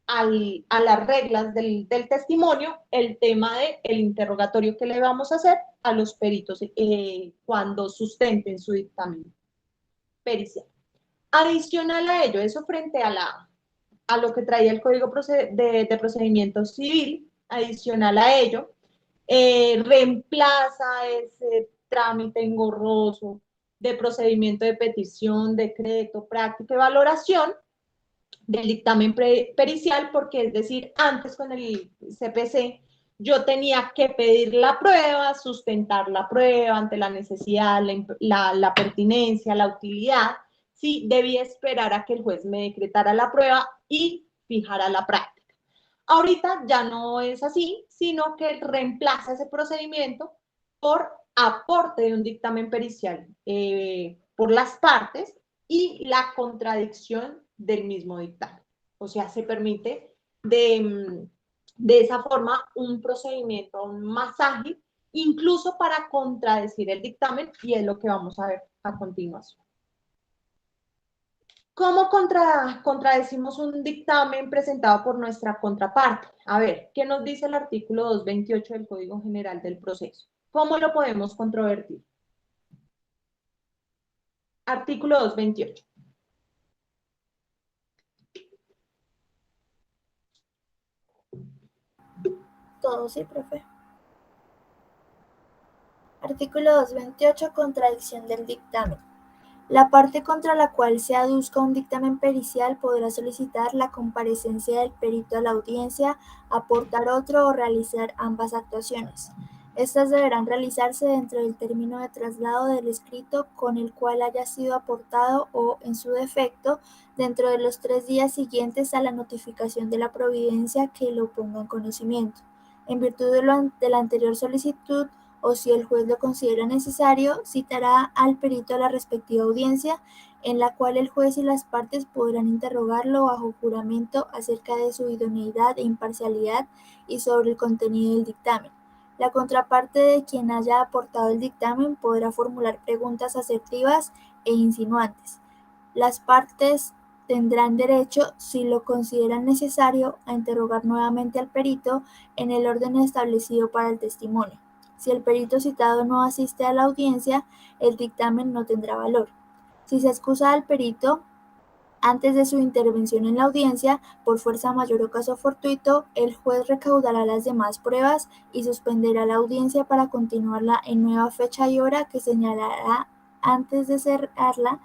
a las reglas del testimonio el tema del interrogatorio que le vamos a hacer a los peritos cuando sustenten su dictamen pericial. Adicional a ello, eso frente a lo que traía el Código de Procedimiento Civil, adicional a ello, reemplaza ese trámite engorroso de procedimiento de petición, decreto, práctica y valoración del dictamen pericial, porque es decir, antes con el CPC yo tenía que pedir la prueba, sustentar la prueba ante la necesidad, la pertinencia, la utilidad, sí, debía esperar a que el juez me decretara la prueba y fijara la práctica. Ahorita ya no es así, sino que reemplaza ese procedimiento por aporte de un dictamen pericial por las partes y la contradicción del mismo dictamen. O sea, se permite de esa forma un procedimiento aún más ágil, incluso para contradecir el dictamen, y es lo que vamos a ver a continuación. ¿Cómo contradecimos un dictamen presentado por nuestra contraparte? A ver, ¿qué nos dice el artículo 228 del Código General del Proceso? ¿Cómo lo podemos controvertir? Artículo 228.
Todo sí, profe. Artículo 228. Contradicción del dictamen. La parte contra la cual se aduzca un dictamen pericial podrá solicitar la comparecencia del perito a la audiencia, aportar otro o realizar ambas actuaciones. Estas deberán realizarse dentro del término de traslado del escrito con el cual haya sido aportado o, en su defecto, dentro de los 3 días siguientes a la notificación de la providencia que lo ponga en conocimiento. En virtud de la anterior solicitud, o si el juez lo considera necesario, citará al perito a la respectiva audiencia, en la cual el juez y las partes podrán interrogarlo bajo juramento acerca de su idoneidad e imparcialidad y sobre el contenido del dictamen. La contraparte de quien haya aportado el dictamen podrá formular preguntas asertivas e insinuantes. Las partes tendrán derecho, si lo consideran necesario, a interrogar nuevamente al perito en el orden establecido para el testimonio. Si el perito citado no asiste a la audiencia, el dictamen no tendrá valor. Si se excusa al perito antes de su intervención en la audiencia, por fuerza mayor o caso fortuito, el juez recaudará las demás pruebas y suspenderá la audiencia para continuarla en nueva fecha y hora que señalará antes de cerrarla,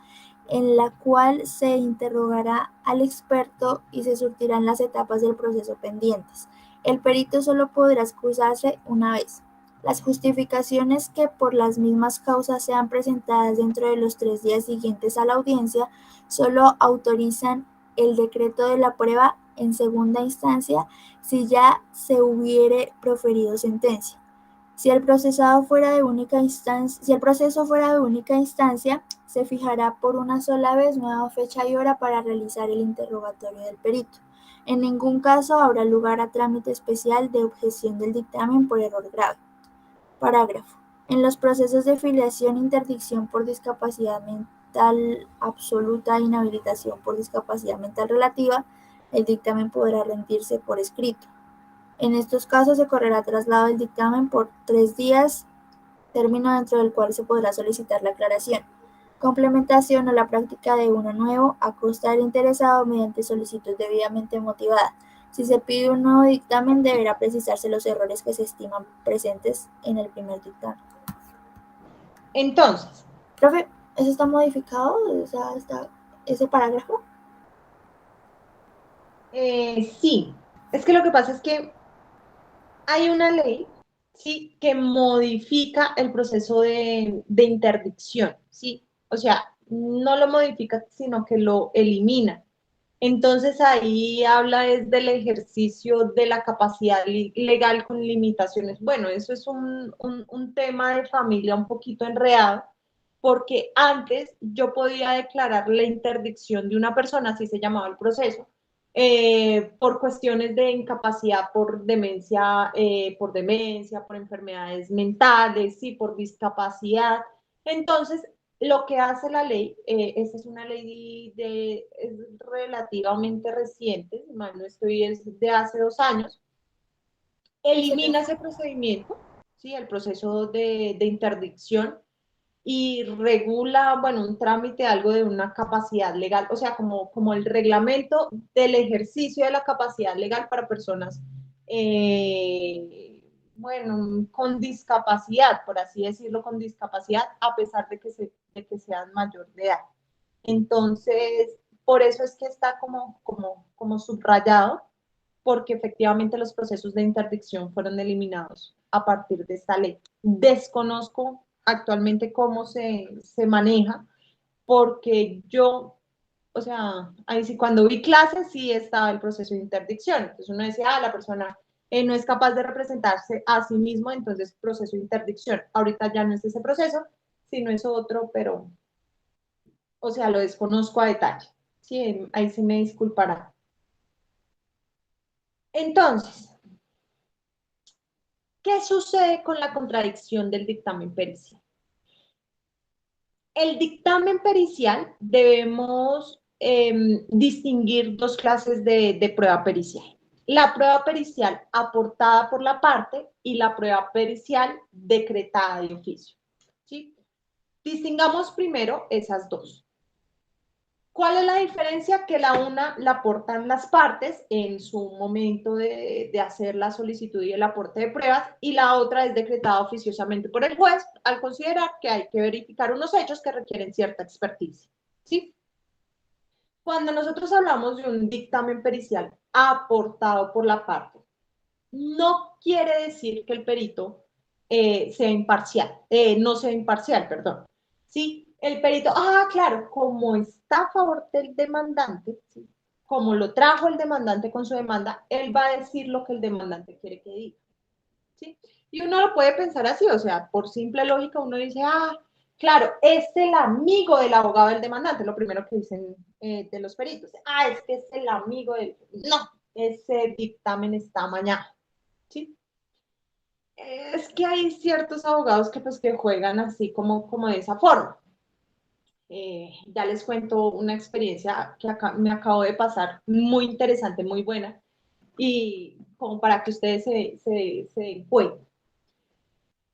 en la cual se interrogará al experto y se surtirán las etapas del proceso pendientes. El perito solo podrá excusarse una vez. Las justificaciones que por las mismas causas sean presentadas dentro de los 3 días siguientes a la audiencia solo autorizan el decreto de la prueba en segunda instancia si ya se hubiere proferido sentencia. Si el proceso fuera de única instancia, se fijará por una sola vez nueva fecha y hora para realizar el interrogatorio del perito. En ningún caso habrá lugar a trámite especial de objeción del dictamen por error grave. Parágrafo. En los procesos de filiación, interdicción por discapacidad mental absoluta e inhabilitación por discapacidad mental relativa, el dictamen podrá rendirse por escrito. En estos casos se correrá traslado del dictamen por 3 días, término dentro del cual se podrá solicitar la aclaración, complementación o la práctica de uno nuevo a costa del interesado mediante solicitud debidamente motivada. Si se pide un nuevo dictamen, deberá precisarse los errores que se estiman presentes en el primer dictamen.
Entonces,
Profe, ¿eso está modificado? O sea, ¿está ese parágrafo?
sí, es que lo que pasa es que hay una ley, ¿sí?, que modifica el proceso de interdicción, ¿sí? O sea, no lo modifica, sino que lo elimina. Entonces ahí habla es del ejercicio de la capacidad legal con limitaciones. Bueno, eso es un tema de familia un poquito enredado, porque antes yo podía declarar la interdicción de una persona, así se llamaba el proceso, por cuestiones de incapacidad por enfermedades mentales, sí, por discapacidad. Entonces, lo que hace la ley, esta es una ley es relativamente reciente, si mal no estoy, es de hace 2 años, elimina ese procedimiento, ¿sí?, el proceso de interdicción, y regula, bueno, un trámite, algo de una capacidad legal, o sea, como el reglamento del ejercicio de la capacidad legal para personas, bueno, con discapacidad, por así decirlo, con discapacidad, a pesar de que sean mayor de edad. Entonces, por eso es que está como subrayado, porque efectivamente los procesos de interdicción fueron eliminados a partir de esta ley. Desconozco actualmente cómo se maneja, porque yo, o sea, ahí sí, cuando vi clases sí estaba el proceso de interdicción. Entonces uno decía, la persona no es capaz de representarse a sí mismo, entonces proceso de interdicción. Ahorita ya no es ese proceso, sino es otro, pero, o sea, lo desconozco a detalle. Sí, ahí sí me disculpará. Entonces, ¿qué sucede con la contradicción del dictamen pericial? El dictamen pericial debemos distinguir 2 clases de prueba pericial. La prueba pericial aportada por la parte y la prueba pericial decretada de oficio, ¿sí? Distingamos primero esas 2. ¿Cuál es la diferencia? Que la una la aportan las partes en su momento de hacer la solicitud y el aporte de pruebas, y la otra es decretada oficiosamente por el juez al considerar que hay que verificar unos hechos que requieren cierta experticia, ¿sí? Cuando nosotros hablamos de un dictamen pericial aportado por la parte, no quiere decir que el perito sea imparcial, no sea imparcial, perdón, ¿sí? El perito, claro, como está a favor del demandante, ¿sí?, como lo trajo el demandante con su demanda, él va a decir lo que el demandante quiere que diga, ¿sí? Y uno lo puede pensar así, o sea, por simple lógica uno dice, claro, es el amigo del abogado del demandante, lo primero que dicen de los peritos, es que es el amigo del... No, ese dictamen está amañado, ¿sí? Es que hay ciertos abogados que pues que juegan así como de esa forma. Ya les cuento una experiencia que me acabo de pasar, muy interesante, muy buena, y como para que ustedes se den cuenta.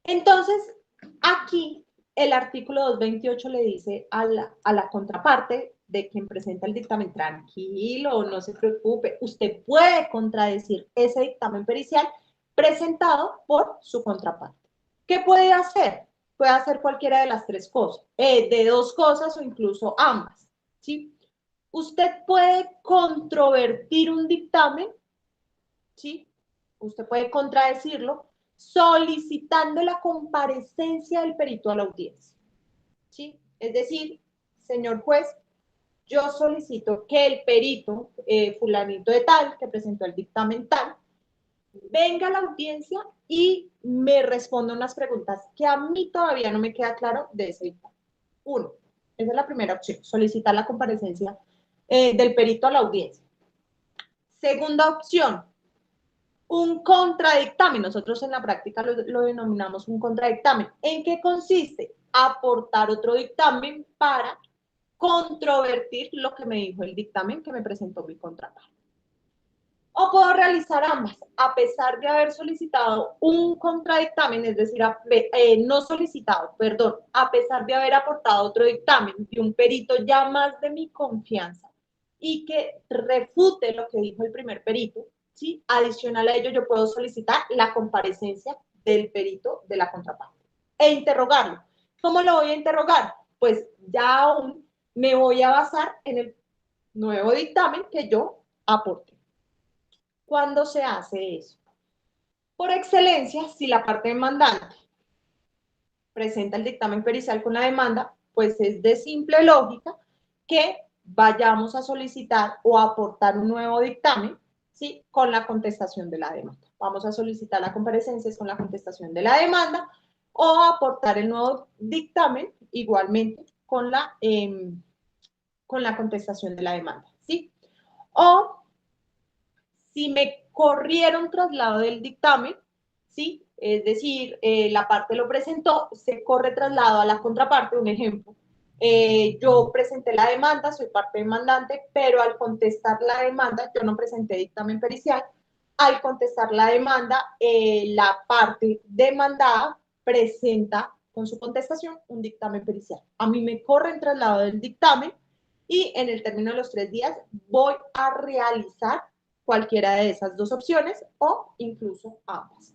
Entonces, aquí el artículo 228 le dice a la contraparte de quien presenta el dictamen, tranquilo, no se preocupe, usted puede contradecir ese dictamen pericial presentado por su contraparte. ¿Qué puede hacer? Puede hacer cualquiera de las 3 cosas, de 2 cosas o incluso ambas, ¿sí? Usted puede controvertir un dictamen, ¿sí? Usted puede contradecirlo solicitando la comparecencia del perito a la audiencia, ¿sí? Es decir, señor juez, yo solicito que el perito, fulanito de tal, que presentó el dictamen tal, venga a la audiencia y me responda unas preguntas que a mí todavía no me queda claro de ese dictamen. Uno, esa es la primera opción, solicitar la comparecencia del perito a la audiencia. Segunda opción, un contradictamen. Nosotros en la práctica lo denominamos un contradictamen. ¿En qué consiste? Aportar otro dictamen para controvertir lo que me dijo el dictamen que me presentó mi contraparte. O puedo realizar ambas, a pesar de haber solicitado un contradictamen, es decir, no solicitado, perdón, a pesar de haber aportado otro dictamen de un perito ya más de mi confianza y que refute lo que dijo el primer perito, ¿sí? Adicional a ello, yo puedo solicitar la comparecencia del perito de la contraparte e interrogarlo. ¿Cómo lo voy a interrogar? Pues ya aún me voy a basar en el nuevo dictamen que yo aporté. ¿Cuándo se hace eso? Por excelencia, si la parte demandante presenta el dictamen pericial con la demanda, pues es de simple lógica que vayamos a solicitar o a aportar un nuevo dictamen, ¿sí? Con la contestación de la demanda. Vamos a solicitar la comparecencia con la contestación de la demanda o aportar el nuevo dictamen igualmente con la contestación de la demanda, ¿sí? O si me corrieron traslado del dictamen, ¿sí? Es decir, la parte lo presentó, se corre traslado a la contraparte, un ejemplo. Yo presenté la demanda, soy parte demandante, pero al contestar la demanda, yo no presenté dictamen pericial, al contestar la demanda, la parte demandada presenta con su contestación un dictamen pericial. A mí me corre el traslado del dictamen y en el término de los 3 días voy a realizar cualquiera de esas dos opciones o incluso ambas.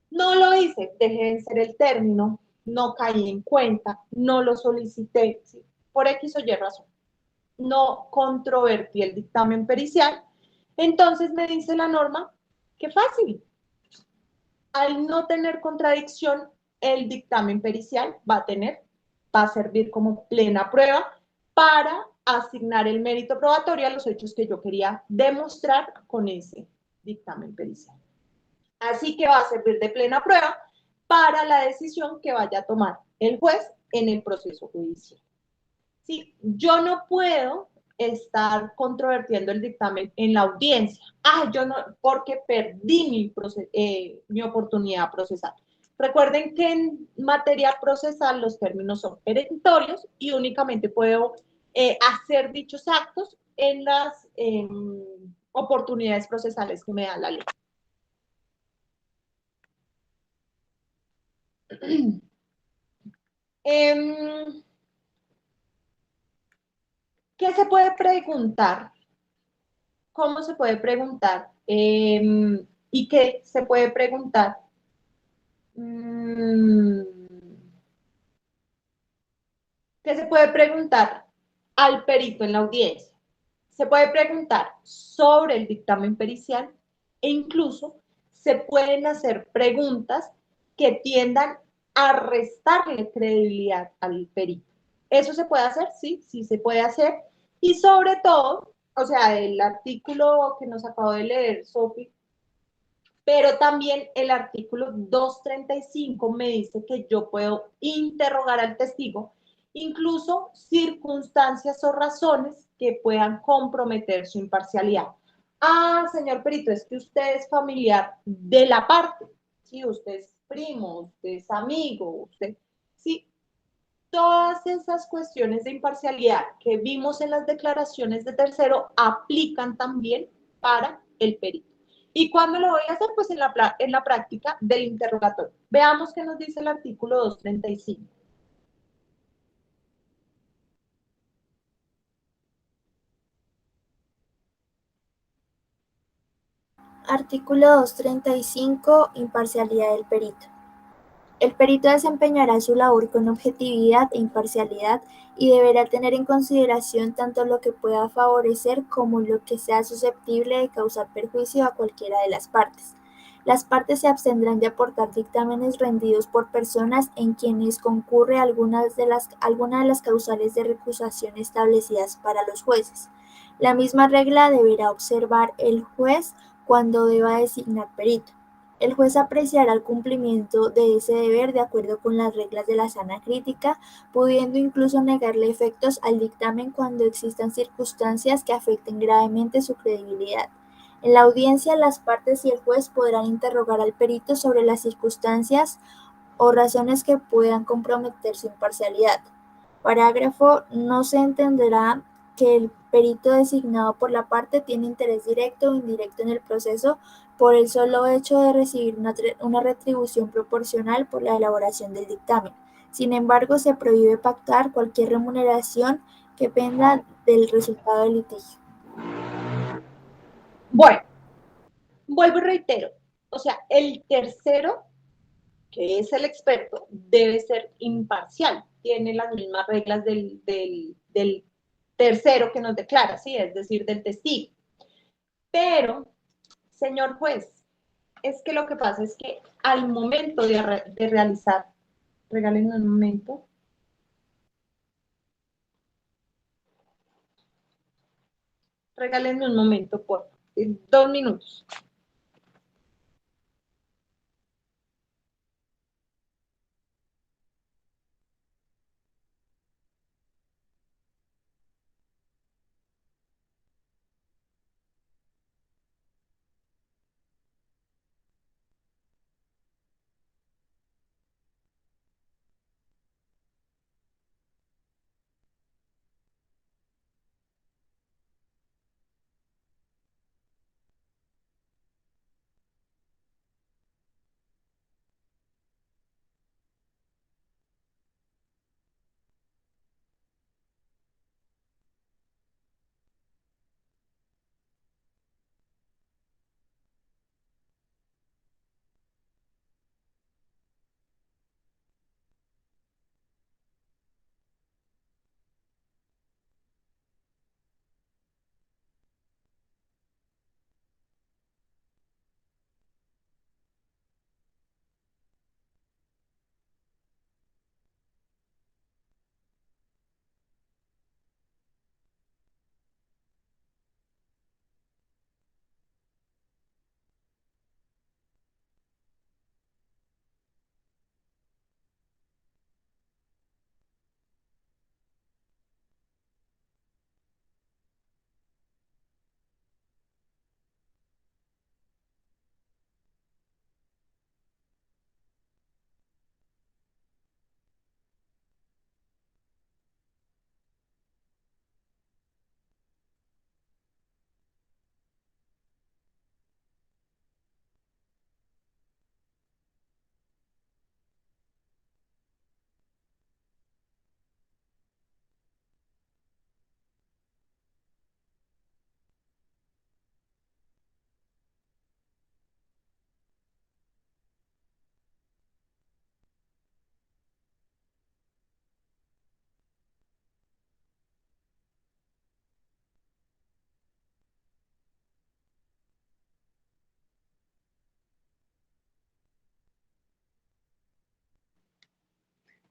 No lo hice, dejé de ser el término, no caí en cuenta, no lo solicité, ¿sí? Por X o Y razón. No controvertí el dictamen pericial, entonces me dice la norma que fácil. Al no tener contradicción, el dictamen pericial va a servir como plena prueba para asignar el mérito probatorio a los hechos que yo quería demostrar con ese dictamen pericial. Así que va a servir de plena prueba para la decisión que vaya a tomar el juez en el proceso judicial. ¿Sí? Yo no puedo estar controvertiendo el dictamen en la audiencia. Yo no, porque perdí mi oportunidad procesal. Recuerden que en materia procesal los términos son perentorios y únicamente puedo hacer dichos actos en las oportunidades procesales que me da la ley. ¿Qué se puede preguntar? ¿Cómo se puede preguntar? ¿Y qué se puede preguntar? ¿Qué se puede preguntar al perito en la audiencia? Se puede preguntar sobre el dictamen pericial e incluso se pueden hacer preguntas que tiendan a restarle credibilidad al perito. ¿Eso se puede hacer? Sí, sí se puede hacer. Y sobre todo, o sea, el artículo que nos acabo de leer, Sofi, pero también el artículo 235 me dice que yo puedo interrogar al testigo, incluso circunstancias o razones que puedan comprometer su imparcialidad. Señor perito, es que usted es familiar de la parte, ¿sí? Usted es primo, usted es amigo, usted, ¿sí? Todas esas cuestiones de imparcialidad que vimos en las declaraciones de tercero aplican también para el perito. ¿Y cuándo lo voy a hacer? Pues en la práctica del interrogatorio. Veamos qué nos dice el artículo 235.
Artículo 235. Imparcialidad del perito. El perito desempeñará su labor con objetividad e imparcialidad y deberá tener en consideración tanto lo que pueda favorecer como lo que sea susceptible de causar perjuicio a cualquiera de las partes. Las partes se abstendrán de aportar dictámenes rendidos por personas en quienes concurre alguna de las causales de recusación establecidas para los jueces. La misma regla deberá observar el juez cuando deba designar perito. El juez apreciará el cumplimiento de ese deber de acuerdo con las reglas de la sana crítica, pudiendo incluso negarle efectos al dictamen cuando existan circunstancias que afecten gravemente su credibilidad. En la audiencia, las partes y el juez podrán interrogar al perito sobre las circunstancias o razones que puedan comprometer su imparcialidad. Parágrafo. No se entenderá que el perito designado por la parte tiene interés directo o indirecto en el proceso por el solo hecho de recibir una retribución proporcional por la elaboración del dictamen. Sin embargo, se prohíbe pactar cualquier remuneración que penda del resultado del litigio.
Bueno, vuelvo y reitero, o sea, el tercero, que es el experto, debe ser imparcial, tiene las mismas reglas del tercero que nos declara, ¿sí? Es decir, del testigo. Pero, señor juez, es que lo que pasa es que al momento de realizar, regálenme un momento, por 2 minutos.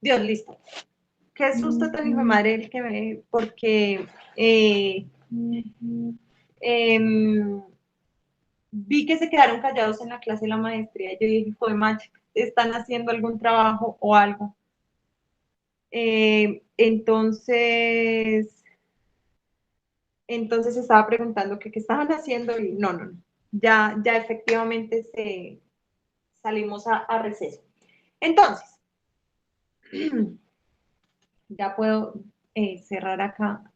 Dios, listo. Qué susto tan hijo de madre el que me, porque vi que se quedaron callados en la clase de la maestría. Yo dije, fue macho, están haciendo algún trabajo o algo. Entonces estaba preguntando qué estaban haciendo y no. Ya efectivamente salimos a receso. Entonces, ya puedo cerrar acá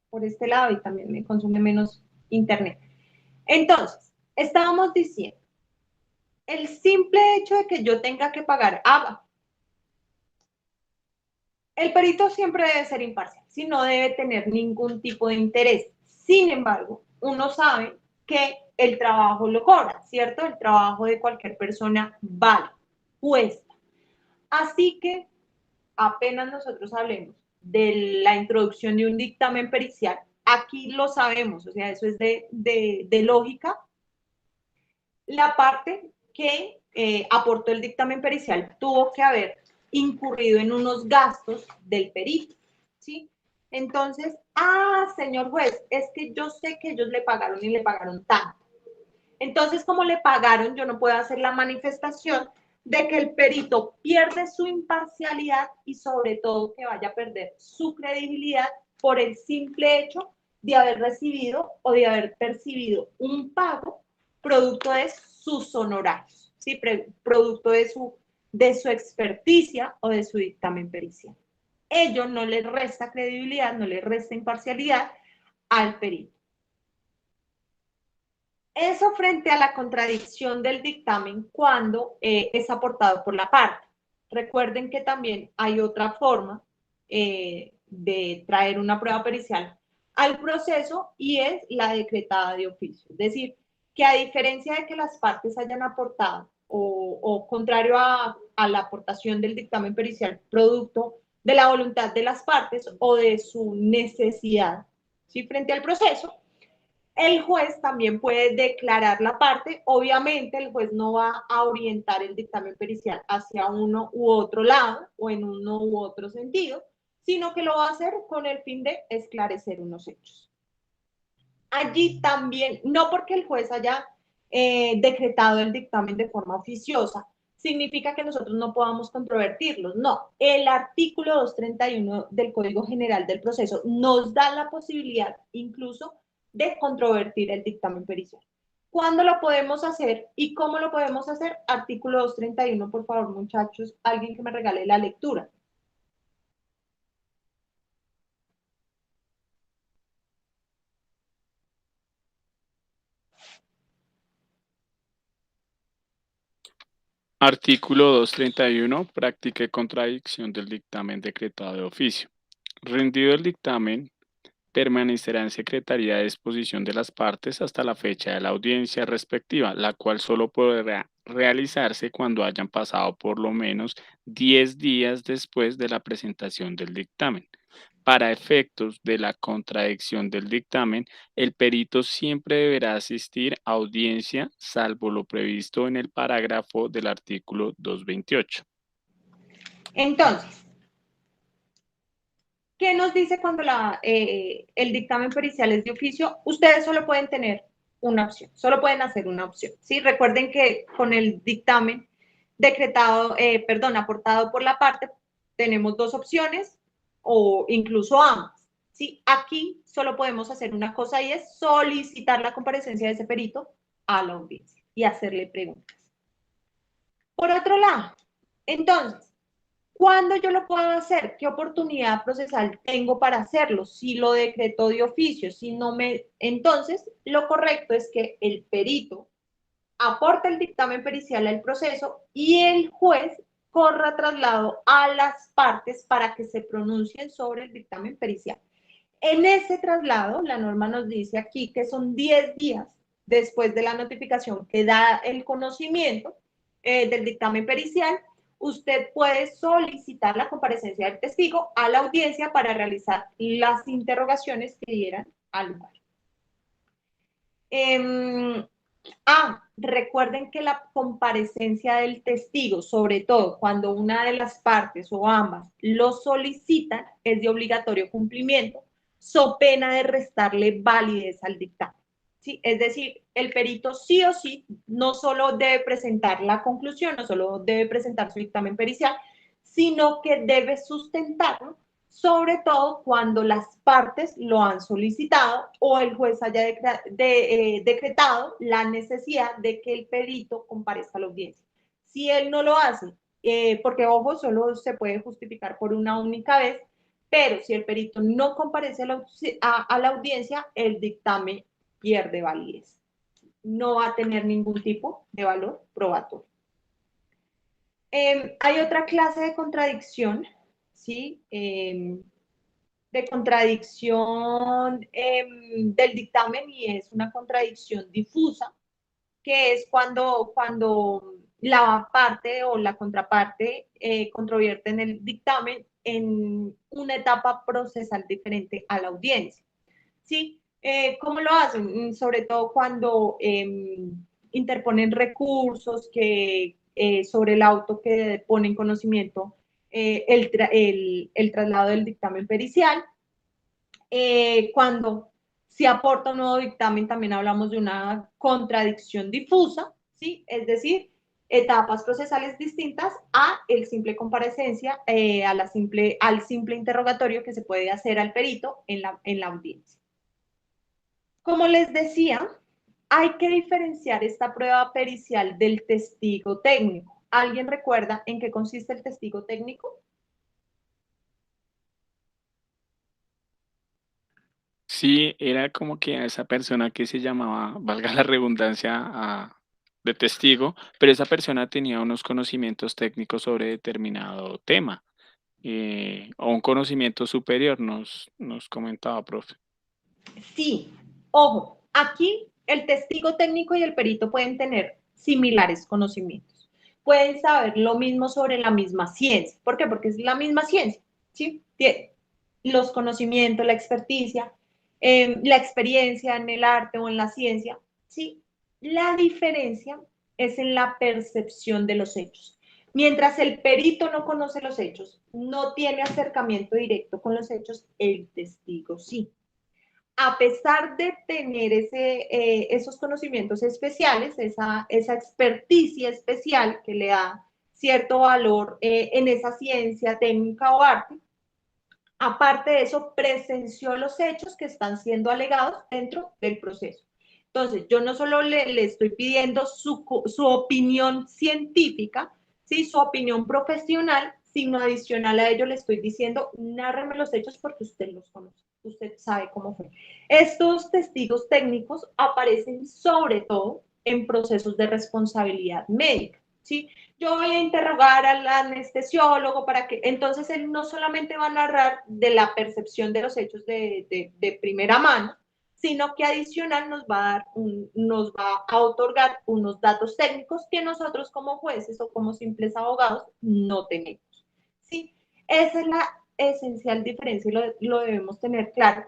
por este lado y también me consume menos internet. Entonces, estábamos diciendo, el simple hecho de que yo tenga que pagar el perito siempre debe ser imparcial, si no debe tener ningún tipo de interés. Sin embargo, uno sabe que el trabajo lo cobra, ¿cierto? El trabajo de cualquier persona vale, cuesta. Así que apenas nosotros hablemos de la introducción de un dictamen pericial, aquí lo sabemos, o sea, eso es de lógica, la parte que aportó el dictamen pericial tuvo que haber incurrido en unos gastos del perito, ¿sí? Entonces, señor juez, es que yo sé que ellos le pagaron y le pagaron tanto. Entonces, como le pagaron, yo no puedo hacer la manifestación de que el perito pierde su imparcialidad y sobre todo que vaya a perder su credibilidad por el simple hecho de haber recibido o de haber percibido un pago producto de sus honorarios, ¿sí? Producto de su experticia o de su dictamen pericial. Ello no le resta credibilidad, no le resta imparcialidad al perito. Eso frente a la contradicción del dictamen cuando es aportado por la parte. Recuerden que también hay otra forma de traer una prueba pericial al proceso y es la decretada de oficio. Es decir, que a diferencia de que las partes hayan aportado o contrario a la aportación del dictamen pericial producto de la voluntad de las partes o de su necesidad, ¿sí? Frente al proceso, el juez también puede declarar la parte. Obviamente el juez no va a orientar el dictamen pericial hacia uno u otro lado o en uno u otro sentido, sino que lo va a hacer con el fin de esclarecer unos hechos. Allí también, no porque el juez haya decretado el dictamen de forma oficiosa, significa que nosotros no podamos controvertirlos. No, el artículo 231 del Código General del Proceso nos da la posibilidad incluso de controvertir el dictamen pericial. ¿Cuándo lo podemos hacer y cómo lo podemos hacer? Artículo 231, por favor, muchachos, alguien que me regale la lectura.
Artículo 231. Práctica y contradicción del dictamen decretado de oficio. Rendido el dictamen, permanecerá en secretaría de disposición de las partes hasta la fecha de la audiencia respectiva, la cual solo podrá realizarse cuando hayan pasado por lo menos 10 días después de la presentación del dictamen. Para efectos de la contradicción del dictamen, el perito siempre deberá asistir a audiencia, salvo lo previsto en el parágrafo del artículo 228.
Entonces, ¿qué nos dice cuando el dictamen pericial es de oficio? Ustedes solo pueden tener una opción, solo pueden hacer una opción, ¿sí? Recuerden que con el dictamen aportado por la parte, tenemos dos opciones o incluso ambas, ¿sí? Aquí solo podemos hacer una cosa y es solicitar la comparecencia de ese perito a la audiencia y hacerle preguntas. Por otro lado, entonces, ¿cuándo yo lo puedo hacer? ¿Qué oportunidad procesal tengo para hacerlo? Si lo decreto de oficio, si no me... Entonces, lo correcto es que el perito aporte el dictamen pericial al proceso y el juez corra traslado a las partes para que se pronuncien sobre el dictamen pericial. En ese traslado, la norma nos dice aquí que son 10 días después de la notificación que da el conocimiento del dictamen pericial, usted puede solicitar la comparecencia del testigo a la audiencia para realizar las interrogaciones que dieran al lugar. Recuerden que la comparecencia del testigo, sobre todo cuando una de las partes o ambas lo solicitan, es de obligatorio cumplimiento, so pena de restarle validez al dictamen. ¿Sí? Es decir, el perito sí o sí no solo debe presentar la conclusión, no solo debe presentar su dictamen pericial, sino que debe sustentarlo, sobre todo cuando las partes lo han solicitado o el juez haya decretado la necesidad de que el perito comparezca a la audiencia. Si él no lo hace, porque ojo, solo se puede justificar por una única vez, pero si el perito no comparece a la audiencia, el dictamen pierde validez. No va a tener ningún tipo de valor probatorio. Hay otra clase de contradicción, ¿sí? De contradicción del dictamen y es una contradicción difusa, que es cuando la parte o la contraparte controvierte en el dictamen en una etapa procesal diferente a la audiencia. ¿Sí? ¿Cómo lo hacen? Sobre todo cuando interponen recursos que, sobre el auto que pone en conocimiento el traslado del dictamen pericial. Cuando se aporta un nuevo dictamen, también hablamos de una contradicción difusa, ¿sí? Es decir, etapas procesales distintas a el simple comparecencia, al simple interrogatorio que se puede hacer al perito en la audiencia. Como les decía, hay que diferenciar esta prueba pericial del testigo técnico. ¿Alguien recuerda en qué consiste el testigo técnico?
Sí, era como que a esa persona que se llamaba, valga la redundancia, de testigo, pero esa persona tenía unos conocimientos técnicos sobre determinado tema, o un conocimiento superior, nos comentaba, profe.
Sí, ojo, aquí el testigo técnico y el perito pueden tener similares conocimientos. Pueden saber lo mismo sobre la misma ciencia. ¿Por qué? Porque es la misma ciencia, ¿sí? Tiene los conocimientos, la experticia, la experiencia en el arte o en la ciencia, ¿sí? La diferencia es en la percepción de los hechos. Mientras el perito no conoce los hechos, no tiene acercamiento directo con los hechos, el testigo sí. A pesar de tener esos conocimientos especiales, esa experticia especial que le da cierto valor en esa ciencia, técnica o arte, aparte de eso, presenció los hechos que están siendo alegados dentro del proceso. Entonces, yo no solo le estoy pidiendo su opinión científica, ¿sí? Su opinión profesional, sino adicional a ello le estoy diciendo, nárreme los hechos porque usted los conoce, usted sabe cómo fue. Estos testigos técnicos aparecen sobre todo en procesos de responsabilidad médica, ¿sí? Yo voy a interrogar al anestesiólogo para que, entonces él no solamente va a narrar de la percepción de los hechos de primera mano, sino que adicional nos va a otorgar unos datos técnicos que nosotros como jueces o como simples abogados no tenemos. ¿Sí? Esa es la esencial diferencia y lo debemos tener claro,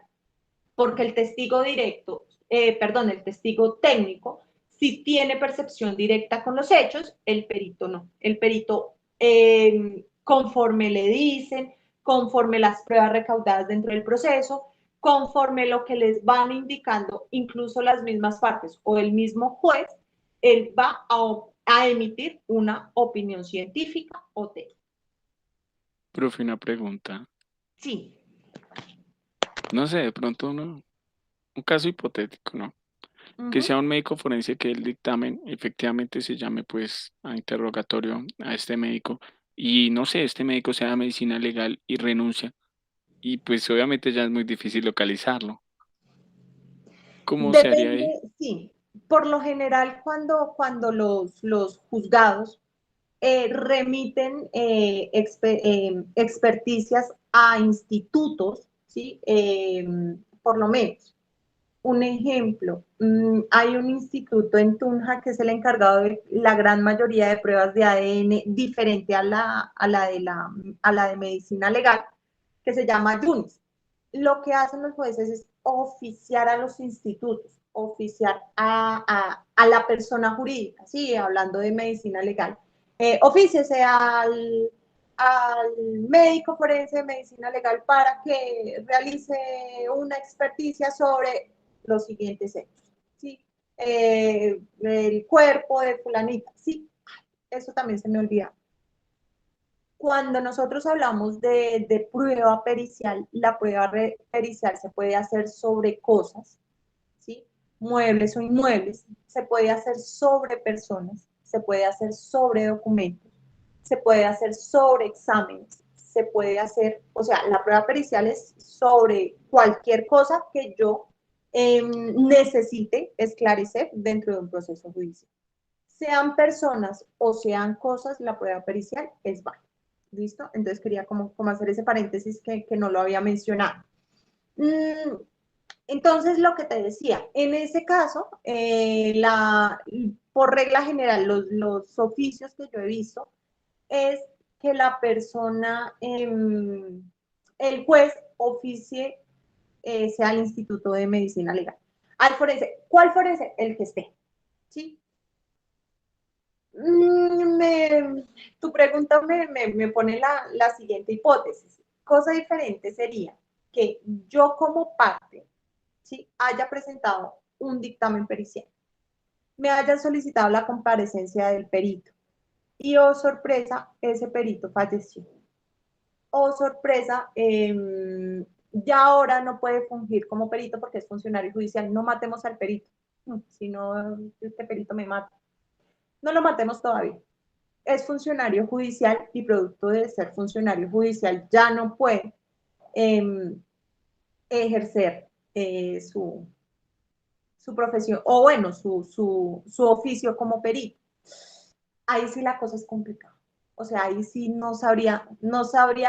porque el testigo directo, el testigo técnico, sí tiene percepción directa con los hechos, el perito no. El perito, conforme le dicen, conforme las pruebas recaudadas dentro del proceso, conforme lo que les van indicando, incluso las mismas partes o el mismo juez, él va a emitir una opinión científica o técnica.
Profe, una pregunta.
Sí.
No sé, de pronto un caso hipotético, ¿no? Que sea un médico forense que el dictamen efectivamente se llame pues a interrogatorio a este médico y no sé, este médico sea de medicina legal y renuncia y pues obviamente ya es muy difícil localizarlo. ¿Cómo se haría ahí?
Depende, sí. Por lo general, cuando los juzgados remiten experticias a institutos, ¿sí? Por lo menos. Un ejemplo, hay un instituto en Tunja que es el encargado de la gran mayoría de pruebas de ADN diferente a la de medicina legal, que se llama YUNIS. Lo que hacen los jueces es oficiar a los institutos, oficiar a la persona jurídica, sí, hablando de medicina legal. Ofíciese al médico forense de medicina legal para que realice una experticia sobre los siguientes hechos, ¿sí? El cuerpo de fulanita, sí, eso también se me olvida. Cuando nosotros hablamos de prueba pericial, la prueba pericial se puede hacer sobre cosas, ¿sí? Muebles o inmuebles, se puede hacer sobre personas, se puede hacer sobre documentos, se puede hacer sobre exámenes, se puede hacer, o sea, la prueba pericial es sobre cualquier cosa que yo necesite esclarecer dentro de un proceso judicial. Sean personas o sean cosas, la prueba pericial es válida. ¿Listo? Entonces quería como hacer ese paréntesis que no lo había mencionado. Entonces, lo que te decía, en ese caso, por regla general, los oficios que yo he visto es que la persona, el juez oficie sea el Instituto de Medicina Legal. Al forense, ¿cuál forense? El que esté, ¿sí? Tu pregunta me pone la siguiente hipótesis. Cosa diferente sería que yo como parte, ¿sí?, haya presentado un dictamen pericial, me hayan solicitado la comparecencia del perito y, oh sorpresa, ese perito falleció. Oh sorpresa, ya ahora no puede fungir como perito porque es funcionario judicial. No matemos al perito, si no, este perito me mata. No lo matemos todavía. Es funcionario judicial y producto de ser funcionario judicial ya no puede ejercer su profesión, o bueno, su oficio como perito. Ahí sí la cosa es complicada. O sea, ahí sí no sabría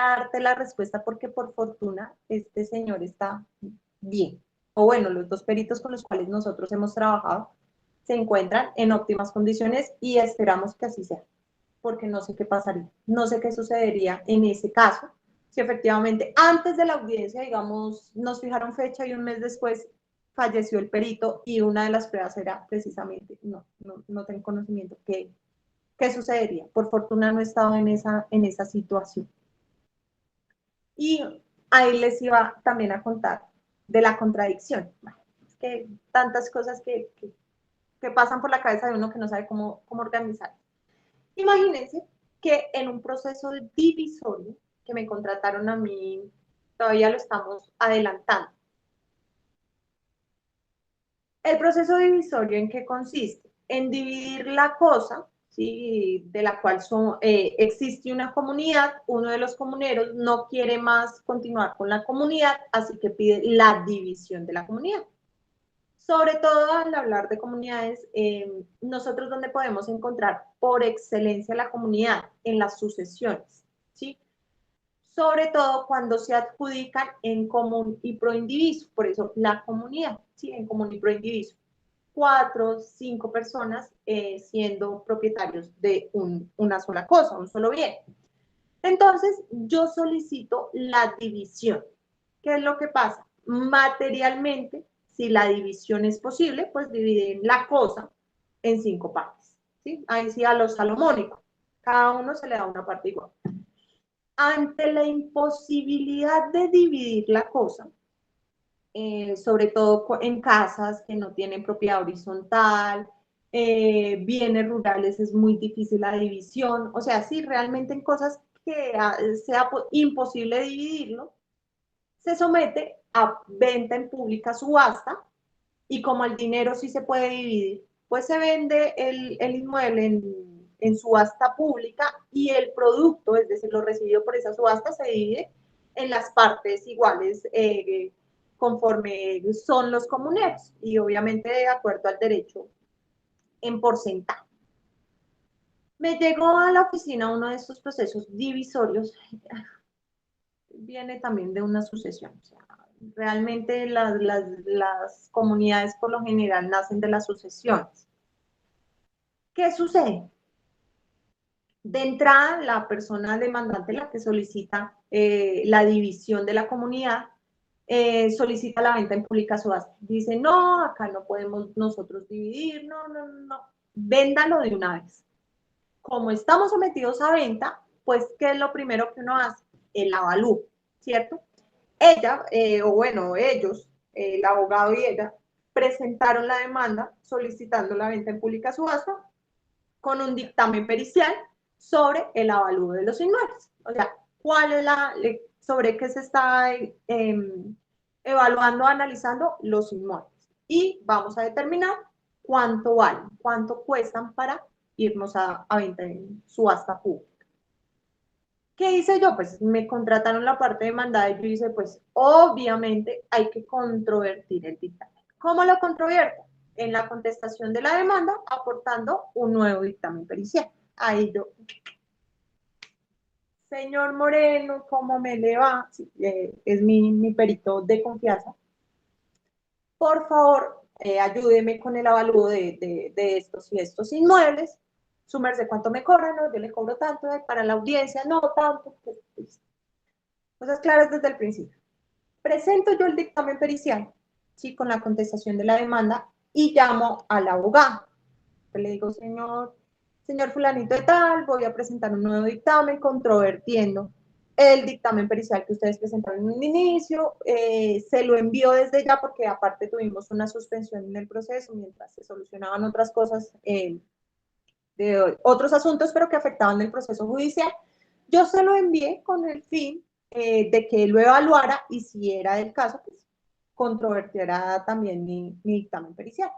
darte la respuesta porque por fortuna este señor está bien. O bueno, los dos peritos con los cuales nosotros hemos trabajado se encuentran en óptimas condiciones y esperamos que así sea, porque no sé qué pasaría, no sé qué sucedería en ese caso, si efectivamente antes de la audiencia, digamos, nos fijaron fecha y un mes después falleció el perito y una de las pruebas era precisamente, no tengo conocimiento, ¿qué sucedería? Por fortuna no he estado en esa situación. Y ahí les iba también a contar de la contradicción. Es que tantas cosas que pasan por la cabeza de uno que no sabe cómo organizar. Imagínense que en un proceso divisorio que me contrataron a mí, todavía lo estamos adelantando. El proceso divisorio, ¿en qué consiste? En dividir la cosa, ¿sí?, de la cual existe una comunidad, uno de los comuneros no quiere más continuar con la comunidad, así que pide la división de la comunidad. Sobre todo al hablar de comunidades, nosotros donde podemos encontrar por excelencia la comunidad en las sucesiones, ¿sí? Sobre todo cuando se adjudican en común y pro indiviso, por eso la comunidad, ¿sí?, en común y pro indiviso. 4, 5 personas siendo propietarios de una sola cosa, un solo bien. Entonces, yo solicito la división. ¿Qué es lo que pasa? Materialmente, si la división es posible, pues dividen la cosa en 5 partes, ¿sí? Ahí sí a lo salomónico. Cada uno se le da una parte igual. Ante la imposibilidad de dividir la cosa, sobre todo en casas que no tienen propiedad horizontal, bienes rurales es muy difícil la división, o sea, sí, realmente en cosas que sea imposible dividirlo, se somete a venta en pública subasta y como el dinero sí se puede dividir, pues se vende el inmueble en subasta pública y el producto, es decir, lo recibido por esa subasta, se divide en las partes iguales conforme son los comuneros y obviamente de acuerdo al derecho en porcentaje. Me llegó a la oficina uno de estos procesos divisorios, viene también de una sucesión, o sea, realmente las comunidades por lo general nacen de las sucesiones. ¿Qué sucede? De entrada, la persona demandante, la que solicita la división de la comunidad, solicita la venta en pública subasta. Dice, no, acá no podemos nosotros dividir, no, véndalo de una vez. Como estamos sometidos a venta, pues, ¿qué es lo primero que uno hace? El avalúo, ¿cierto? Ella, o bueno, ellos, el abogado y ella, presentaron la demanda solicitando la venta en pública subasta con un dictamen pericial sobre el avalúo de los inmuebles. O sea, ¿cuál es sobre qué se está evaluando, analizando los inmuebles? Y vamos a determinar cuánto valen, cuánto cuestan para irnos a venta en subasta pública. ¿Qué hice yo? Pues me contrataron la parte demandada y yo hice, pues obviamente hay que controvertir el dictamen. ¿Cómo lo controvierto? En la contestación de la demanda, aportando un nuevo dictamen pericial. Ahí yo, señor Moreno, ¿cómo me le va? Sí, es mi perito de confianza. Por favor, ayúdeme con el avalúo de estos y estos inmuebles. Su merced, ¿cuánto me cobran? No, yo le cobro tanto, para la audiencia, no tanto. Pues, cosas claras desde el principio. Presento yo el dictamen pericial, ¿sí?, con la contestación de la demanda y llamo al abogado. Le digo, señor, señor fulanito de tal, voy a presentar un nuevo dictamen controvertiendo el dictamen pericial que ustedes presentaron en un inicio, se lo envió desde ya porque aparte tuvimos una suspensión en el proceso mientras se solucionaban otras cosas de otros asuntos, pero que afectaban el proceso judicial. Yo se lo envié con el fin de que lo evaluara y si era del caso, pues controvertiera también mi dictamen pericial.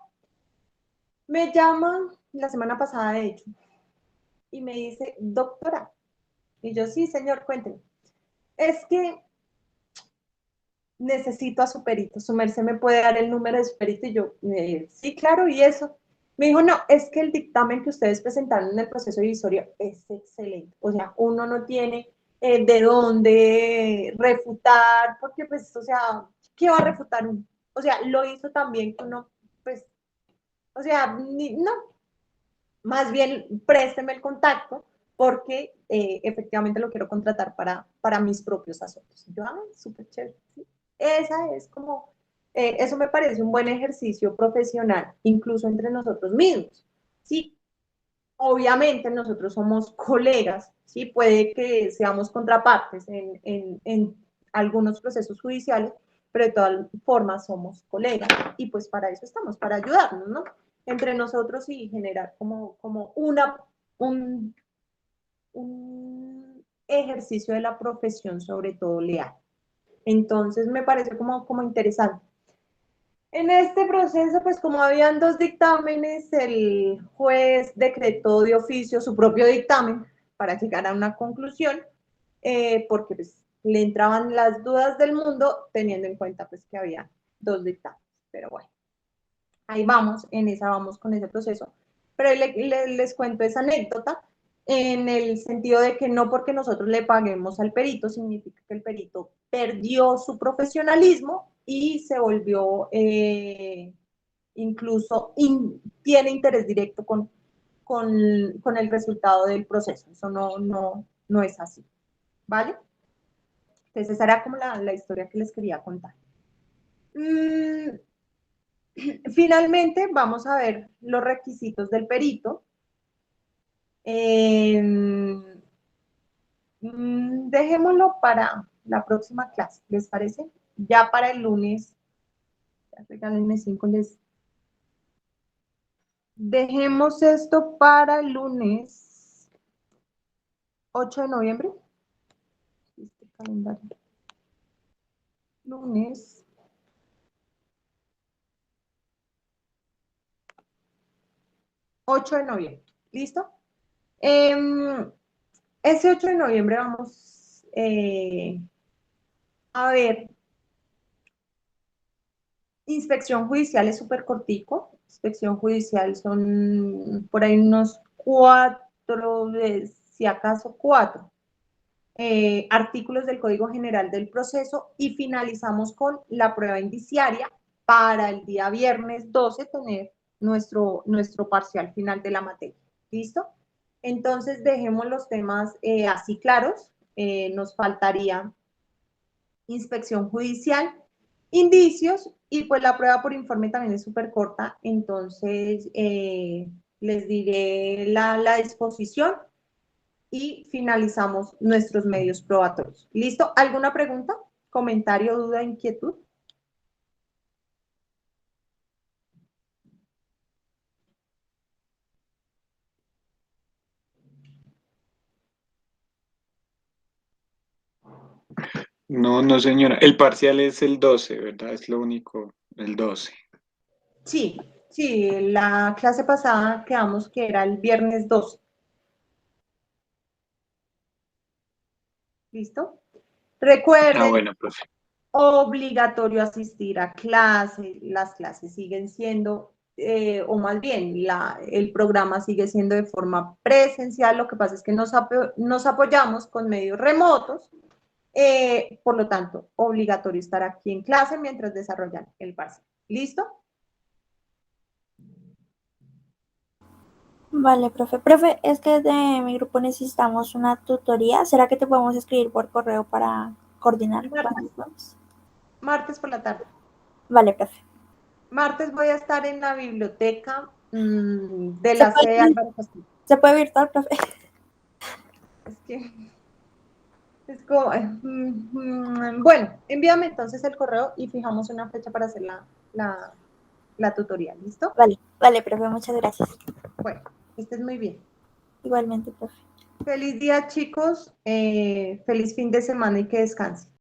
Me llaman la semana pasada, de hecho, y me dice, doctora, y yo, sí, señor, cuénteme, es que necesito a su perito, su merced me puede dar el número de su perito, y yo, sí, claro, y eso. Me dijo, no, es que el dictamen que ustedes presentaron en el proceso divisorio es excelente, o sea, uno no tiene de dónde refutar, porque pues, o sea, ¿qué va a refutar uno? O sea, lo hizo también que uno, pues, o sea, no, más bien présteme el contacto porque efectivamente lo quiero contratar para mis propios asuntos. Yo, súper chévere. ¿Sí? Esa es como, eso me parece un buen ejercicio profesional, incluso entre nosotros mismos. Sí, obviamente nosotros somos colegas, ¿sí? Puede que seamos contrapartes en algunos procesos judiciales, pero de todas formas somos colegas y pues para eso estamos, para ayudarnos, ¿no? Entre nosotros y generar como un ejercicio de la profesión, sobre todo leal. Entonces me parece como interesante. En este proceso, pues como habían dos dictámenes, el juez decretó de oficio su propio dictamen para llegar a una conclusión, porque pues, le entraban las dudas del mundo teniendo en cuenta pues, que había dos dictámenes. Pero bueno, ahí vamos, en esa vamos con ese proceso. Pero les cuento esa anécdota en el sentido de que no porque nosotros le paguemos al perito significa que el perito perdió su profesionalismo y se volvió incluso tiene interés directo con el resultado del proceso. Eso no es así, ¿vale? Entonces esa era como la historia que les quería contar. Finalmente vamos a ver los requisitos del perito. Dejémoslo para la próxima clase, ¿les parece? Ya para el lunes, ya regálenme 5, dejemos esto para el lunes 8 de noviembre. Este calendario. Lunes 8 de noviembre. ¿Listo? Ese 8 de noviembre vamos a ver. Inspección judicial es súper cortico. Inspección judicial son por ahí unos 4, si acaso 4 artículos del Código General del Proceso y finalizamos con la prueba indiciaria para el día viernes 12 tener nuestro parcial final de la materia. ¿Listo? Entonces dejemos los temas así claros. Nos faltaría inspección judicial, indicios y pues la prueba por informe también es súper corta, entonces les diré la disposición y finalizamos nuestros medios probatorios. ¿Listo? ¿Alguna pregunta, comentario, duda, inquietud?
No, no, señora. El parcial es el 12, ¿verdad? Es lo único, el 12.
Sí, sí, la clase pasada quedamos que era el viernes 12. ¿Listo?
Ah,
Recuerden,
bueno, profe.
obligatorio asistir a clases, las clases siguen siendo, o más bien, el programa sigue siendo de forma presencial, lo que pasa es que nos apoyamos con medios remotos, por lo tanto, obligatorio estar aquí en clase mientras desarrollan el parcial. ¿Listo?
Vale, profe. Profe, es que de mi grupo necesitamos una tutoría. ¿Será que te podemos escribir por correo para coordinar cuándo nos vamos?
Martes por la tarde.
Vale, profe.
Martes voy a estar en la biblioteca de
¿Se
la sede
puede,
Álvaro Castillo.
¿Se puede virtual, profe?
Es que es como, bueno, envíame entonces el correo y fijamos una fecha para hacer la tutorial, ¿listo?
Vale, vale, profe, muchas gracias.
Bueno, que estés muy bien.
Igualmente, profe.
Feliz día, chicos. Feliz fin de semana y que descansen.